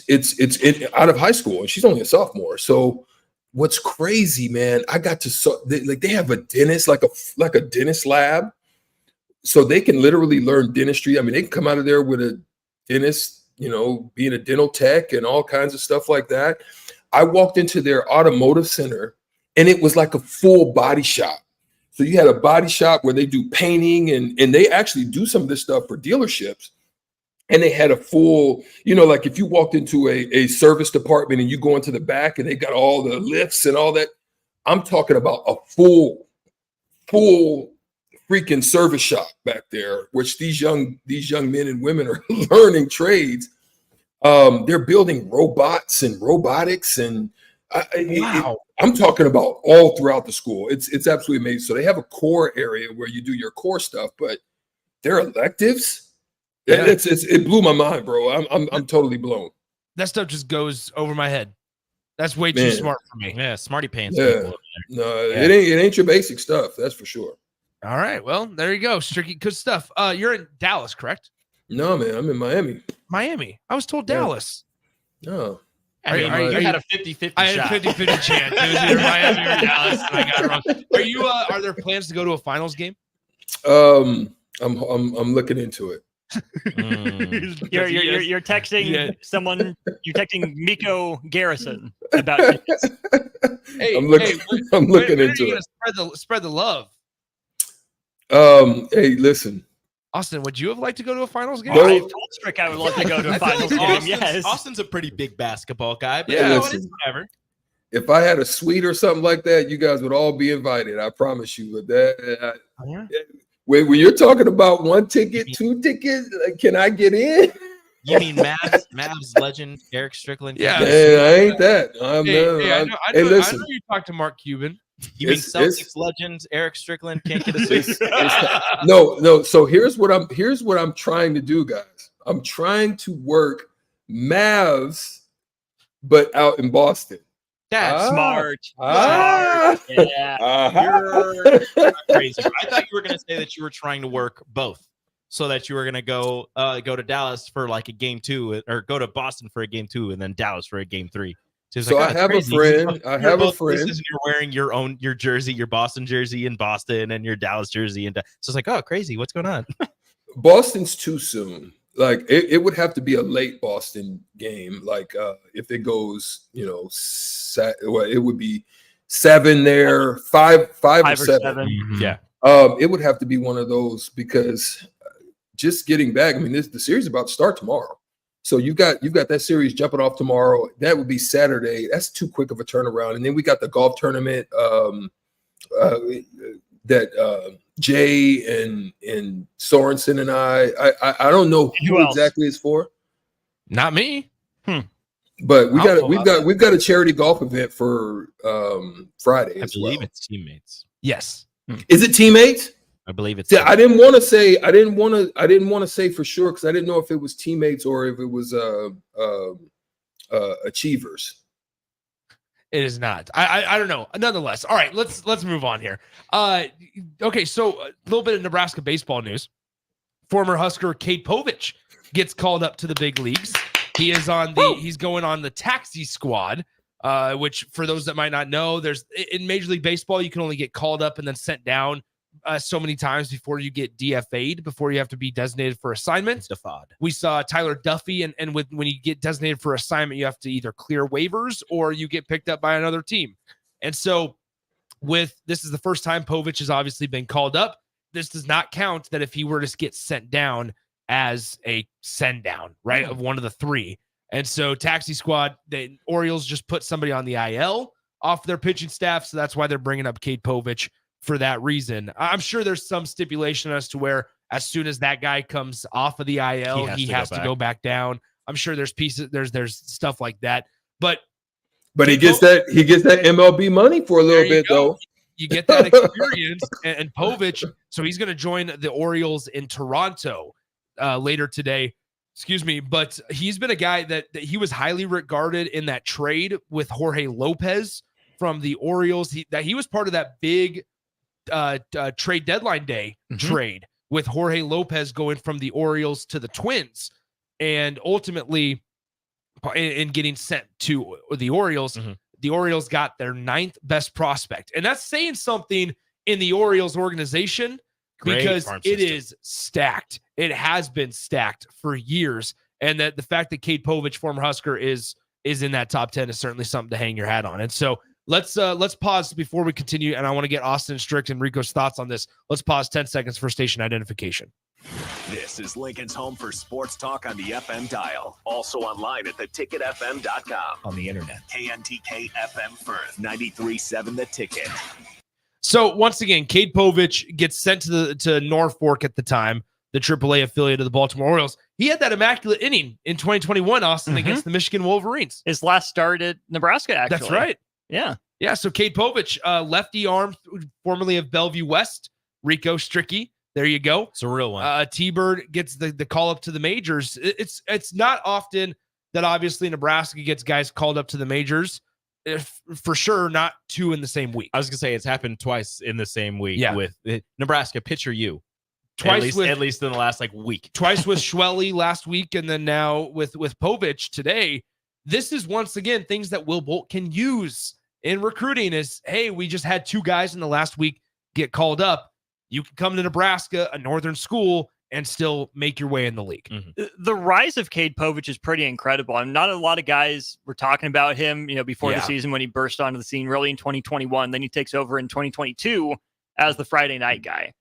[SPEAKER 20] out of high school, and she's only a sophomore. So what's crazy, man? I got to they have a dentist, like a dentist lab, so they can literally learn dentistry. I mean, they can come out of there with a dentist, being a dental tech and all kinds of stuff like that. I walked into their automotive center, and it was like a full body shop. So you had a body shop where they do painting, and they actually do some of this stuff for dealerships. And they had a full, like if you walked into a service department and you go into the back and they got all the lifts and all that. I'm talking about a full freaking service shop back there, which these young men and women are learning trades. They're building robots and robotics, and I'm talking about all throughout the school. It's absolutely amazing. So they have a core area where you do your core stuff, but their electives, it blew my mind, bro. I'm totally blown.
[SPEAKER 6] That stuff just goes over my head. That's way too smart for me.
[SPEAKER 8] Yeah, smarty pants.
[SPEAKER 20] Yeah. No, it ain't your basic stuff. That's for sure.
[SPEAKER 6] All right. Well, there you go. Stricky, good stuff. You're in Dallas, correct?
[SPEAKER 20] No, man. I'm in Miami.
[SPEAKER 6] Miami. I was told Dallas.
[SPEAKER 20] No.
[SPEAKER 8] You had a 50-50
[SPEAKER 6] I had
[SPEAKER 8] shot.
[SPEAKER 6] a 50-50 chance. It was either Miami or Dallas, and I got it wrong. Are there plans to go to a finals game?
[SPEAKER 20] I'm looking into it.
[SPEAKER 10] You're texting someone. You're texting Miko Garrison about tickets.
[SPEAKER 20] I'm looking into it.
[SPEAKER 6] Spread the love.
[SPEAKER 20] Hey, listen.
[SPEAKER 6] Austin, would you have liked to go to a finals game?
[SPEAKER 10] I told Strick I would love to go to a finals game. Yes.
[SPEAKER 8] Austin's a pretty big basketball guy, but
[SPEAKER 20] listen,
[SPEAKER 8] whatever.
[SPEAKER 20] If I had a suite or something like that, you guys would all be invited. I promise you. But that, when you're talking about 1 ticket, 2 tickets, can I get in?
[SPEAKER 8] You mean Mavs legend Eric Strickland?
[SPEAKER 6] Yeah,
[SPEAKER 20] man, I ain't that.
[SPEAKER 6] I
[SPEAKER 20] Listen.
[SPEAKER 6] know you talked to Mark Cuban.
[SPEAKER 8] You mean Celtics legend Eric Strickland can't get a suit?
[SPEAKER 20] No. So here's what I'm trying to do, guys. I'm trying to work Mavs, but out in Boston.
[SPEAKER 8] That's smart.
[SPEAKER 10] Yeah.
[SPEAKER 8] You're crazy. I thought you were going to say that you were trying to work both, so that you were going to go to Dallas for like a game 2, or go to Boston for a game 2, and then Dallas for a game 3.
[SPEAKER 20] So I have a friend.
[SPEAKER 8] And you're wearing your jersey, your Boston jersey in Boston, and your Dallas jersey, and so it's like, oh, crazy, what's going on?
[SPEAKER 20] Boston's too soon. Like it would have to be a late Boston game. Like if it goes, it would be 7 there, 5 or 7.
[SPEAKER 8] Mm-hmm. Yeah.
[SPEAKER 20] It would have to be one of those, because just getting back. I mean, the series is about to start tomorrow. So you've got that series jumping off tomorrow. That would be Saturday. That's too quick of a turnaround. And then we got the golf tournament that Jay and Sorensen and I don't know who exactly it's for.
[SPEAKER 6] Not me.
[SPEAKER 20] But we've got a charity golf event for Friday.
[SPEAKER 8] I believe it's teammates.
[SPEAKER 6] Yes.
[SPEAKER 20] Is it teammates?
[SPEAKER 8] I believe it's.
[SPEAKER 20] Yeah, I didn't want to say for sure, because I didn't know if it was teammates or if it was achievers.
[SPEAKER 6] It is not. I don't know. Nonetheless, all right. Let's move on here. Okay, so a little bit of Nebraska baseball news. Former Husker Cade Povich gets called up to the big leagues. He is he's going on the taxi squad. Which, for those that might not know, there's in Major League Baseball, you can only get called up and then sent down so many times before you get DFA'd, before you have to be designated for assignment. We saw Tyler Duffy, and when you get designated for assignment, you have to either clear waivers or you get picked up by another team. And so this is the first time Povich has obviously been called up. This does not count that if he were to get sent down as a send down, right, of one of the three. And so taxi squad, the Orioles just put somebody on the IL off their pitching staff. So that's why they're bringing up Cade Povich for that reason. I'm sure there's some stipulation as to where as soon as that guy comes off of the IL, he has to go back down. I'm sure there's pieces, there's stuff like that. But
[SPEAKER 20] he gets that MLB money for a little bit though.
[SPEAKER 6] You get that experience, and Povich, so he's going to join the Orioles in Toronto later today. Excuse me, but he's been a guy that he was highly regarded in that trade with Jorge Lopez from the Orioles. He was part of that big trade deadline day trade with Jorge Lopez going from the Orioles to the Twins, and ultimately in getting sent to the Orioles. The Orioles got their 9th best prospect. And that's saying something in the Orioles organization because it is stacked. It has been stacked for years. And that the fact that Cade Povich, former Husker, is in that top 10 is certainly something to hang your hat on. And so let's pause before we continue. And I want to get Austin Strick and Rico's thoughts on this. Let's pause 10 seconds for station identification.
[SPEAKER 4] This is Lincoln's home for sports talk on the FM dial. Also online at theticketfm.com. On the internet. KNTK FM Firth, 93.7 The Ticket.
[SPEAKER 6] So once again, Cade Povich gets sent to Norfolk at the time, the AAA affiliate of the Baltimore Orioles. He had that immaculate inning in 2021, Austin, against the Michigan Wolverines.
[SPEAKER 10] His last start at Nebraska, actually.
[SPEAKER 6] That's right.
[SPEAKER 10] Yeah.
[SPEAKER 6] Yeah, so Cade Povich, lefty arm, formerly of Bellevue West, Rico Stricky. There you go.
[SPEAKER 8] It's a real one.
[SPEAKER 6] T-Bird gets the call up to the majors. It's not often that obviously Nebraska gets guys called up to the majors. If for sure, not 2 in the same week.
[SPEAKER 8] I was gonna say it's happened twice in the same week with Nebraska. Pitcher U.
[SPEAKER 6] Twice
[SPEAKER 8] at least in the last week.
[SPEAKER 6] Twice with Schwelly last week, and then now with Povich today. This is once again things that Will Bolt can use in recruiting. Is hey, we just had 2 guys in the last week get called up. You can come to Nebraska, a northern school, and still make your way in the league.
[SPEAKER 10] The rise of Cade Povich is pretty incredible. I'm not a lot of guys were talking about him, before the season when he burst onto the scene really in 2021. Then he takes over in 2022 as the Friday night guy.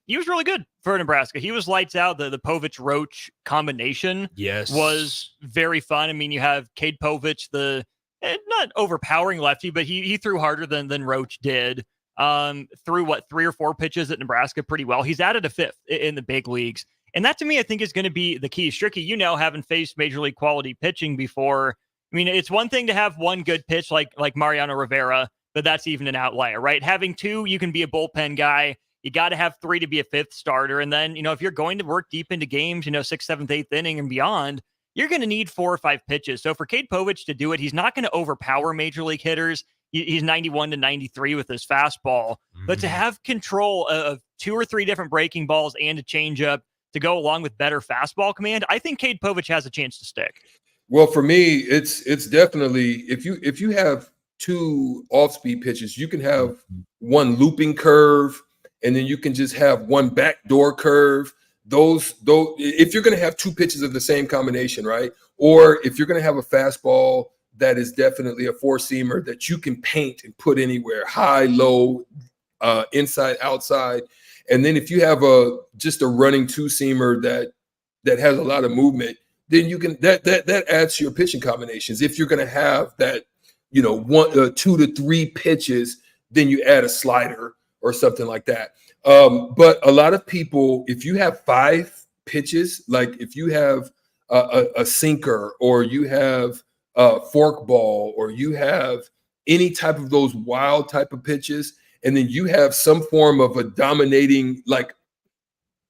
[SPEAKER 10] He was really good for Nebraska. He was lights out. The Povich-Roach combination was very fun. I mean, you have Cade Povich, the not overpowering lefty, but he threw harder than Roach did. Threw 3 or 4 pitches at Nebraska pretty well. He's added a 5th in the big leagues. And that to me, I think is going to be the key. Stricky, having faced major league quality pitching before, I mean, it's one thing to have one good pitch like Mariano Rivera, but that's even an outlier, right? Having 2, you can be a bullpen guy. You got to have 3 to be a 5th starter. And then, if you're going to work deep into games, 6th, 7th, 8th inning and beyond, you're going to need 4 or 5 pitches. So for Cade Povich to do it, he's not going to overpower major league hitters. He's 91 to 93 with his fastball, but to have control of 2 or 3 different breaking balls and a changeup to go along with better fastball command, I think Cade Povich has a chance to stick.
[SPEAKER 20] Well, for me, it's definitely if you have 2 off-speed pitches, you can have 1 looping curve, and then you can just have 1 backdoor curve. Those if you're going to have 2 pitches of the same combination, right? Or if you're going to have a fastball that is definitely a 4-seamer that you can paint and put anywhere, high, low, inside, outside. And then if you have just a running 2-seamer that has a lot of movement, then you can that adds to your pitching combinations. If you're going to have that, 2 to 3 pitches, then you add a slider or something like that. But a lot of people, if you have 5 pitches, like if you have a sinker or you have fork ball, or you have any type of those wild type of pitches, and then you have some form of a dominating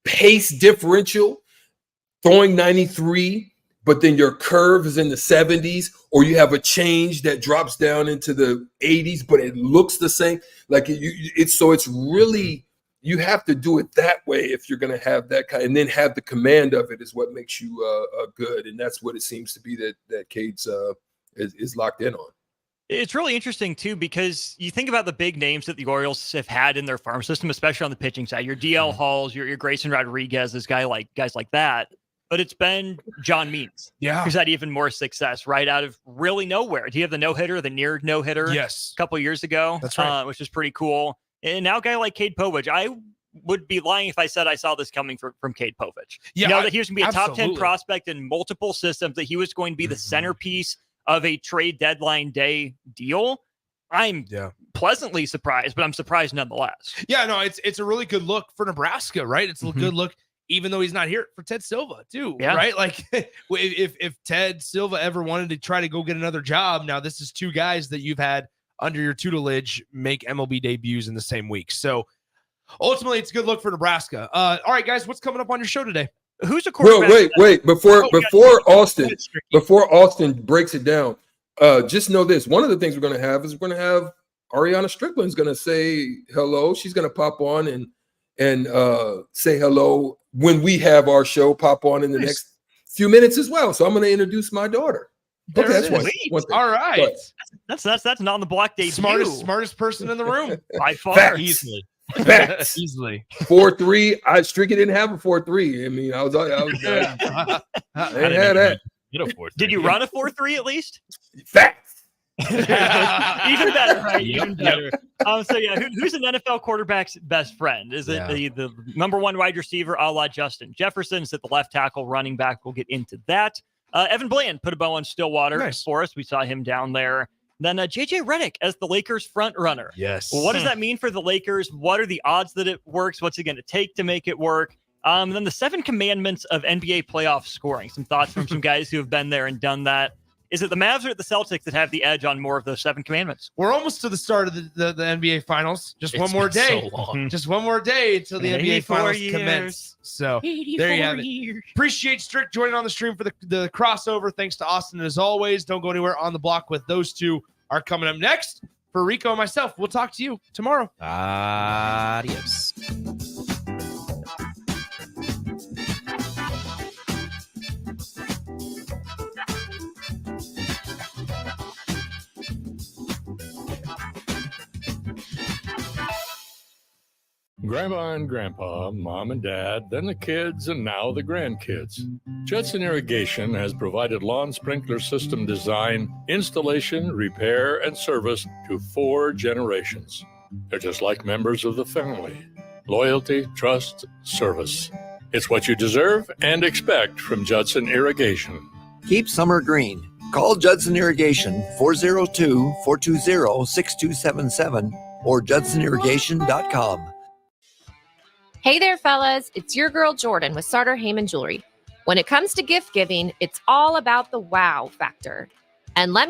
[SPEAKER 20] pace differential throwing 93, but then your curve is in the 70s, or you have a change that drops down into the 80s, but it looks the same. It's really, you have to do it that way if you're going to have that kind, and then have the command of it is what makes you good. And that's what it seems to be that Cade's is locked in on.
[SPEAKER 10] It's really interesting too, because you think about the big names that the Orioles have had in their farm system, especially on the pitching side, your DL Halls, your Grayson Rodriguez, guys like that. But it's been John Means, who's had even more success right out of really nowhere. Do you have the no-hitter, the near no-hitter?
[SPEAKER 6] Yes.
[SPEAKER 10] A couple of years ago.
[SPEAKER 6] That's right.
[SPEAKER 10] Which is pretty cool. And now a guy like Cade Povich, I would be lying if I said I saw this coming from Cade Povich.
[SPEAKER 6] Yeah,
[SPEAKER 10] that he was going to be a top 10
[SPEAKER 6] absolutely.
[SPEAKER 10] prospect in multiple systems, that he was going to be the centerpiece of a trade deadline day deal. I'm pleasantly surprised, but I'm surprised nonetheless.
[SPEAKER 6] Yeah, no, it's a really good look for Nebraska, right? It's a good look, even though he's not here, for Ted Silva too, right? Like if Ted Silva ever wanted to try to go get another job, now this is two guys that you've had under your tutelage make MLB debuts in the same week. So ultimately, it's a good look for Nebraska. All right, guys, what's coming up on your show today?
[SPEAKER 10] Who's the quarterback?
[SPEAKER 20] Wait. Before Austin breaks it down, just know this. One of the things we're going to have is we're going to have Ariana Strickland's going to say hello. She's going to pop on and say hello when we have our show pop on in the next few minutes as well. So I'm going to introduce my daughter.
[SPEAKER 6] Okay, that's one thing. All right.
[SPEAKER 10] That's not on the block debut.
[SPEAKER 6] Smartest person in the room
[SPEAKER 10] by far.
[SPEAKER 20] Facts.
[SPEAKER 6] Easily.
[SPEAKER 20] 4.3. Stricky didn't have a 4.3. I mean, I didn't have that.
[SPEAKER 10] Did you run a 4.3 at least?
[SPEAKER 20] Facts.
[SPEAKER 10] Even better, right? Even better. So yeah, who's an NFL quarterback's best friend? Is it the number one wide receiver, a la Justin Jefferson? Is it the left tackle, running back? We'll get into that. Evan Bland put a bow on Stillwater for us. We saw him down there. Then JJ Redick as the Lakers front runner.
[SPEAKER 6] Yes.
[SPEAKER 10] Well, what does that mean for the Lakers? What are the odds that it works? What's it going to take to make it work? And then the 7 commandments of NBA playoff scoring. Some thoughts from some guys who have been there and done that. Is it the Mavs or the Celtics that have the edge on more of those 7 commandments?
[SPEAKER 6] We're almost to the start of the NBA Finals. Just one more day. Just one more day until the NBA Finals commence. So there you have it. Appreciate Strick joining on the stream for the crossover. Thanks to Austin as always. Don't go anywhere. On the Block with those two are coming up next. For Rico and myself, we'll talk to you tomorrow.
[SPEAKER 14] Adios.
[SPEAKER 21] Grandma and Grandpa, Mom and Dad, then the kids, and now the grandkids. Judson Irrigation has provided lawn sprinkler system design, installation, repair, and service to 4 generations. They're just like members of the family. Loyalty, trust, service. It's what you deserve and expect from Judson Irrigation.
[SPEAKER 22] Keep summer green. Call Judson Irrigation 402-420-6277 or judsonirrigation.com.
[SPEAKER 23] Hey there, fellas. It's your girl, Jordan, with Sartor Heyman Jewelry. When it comes to gift giving, it's all about the wow factor. And let me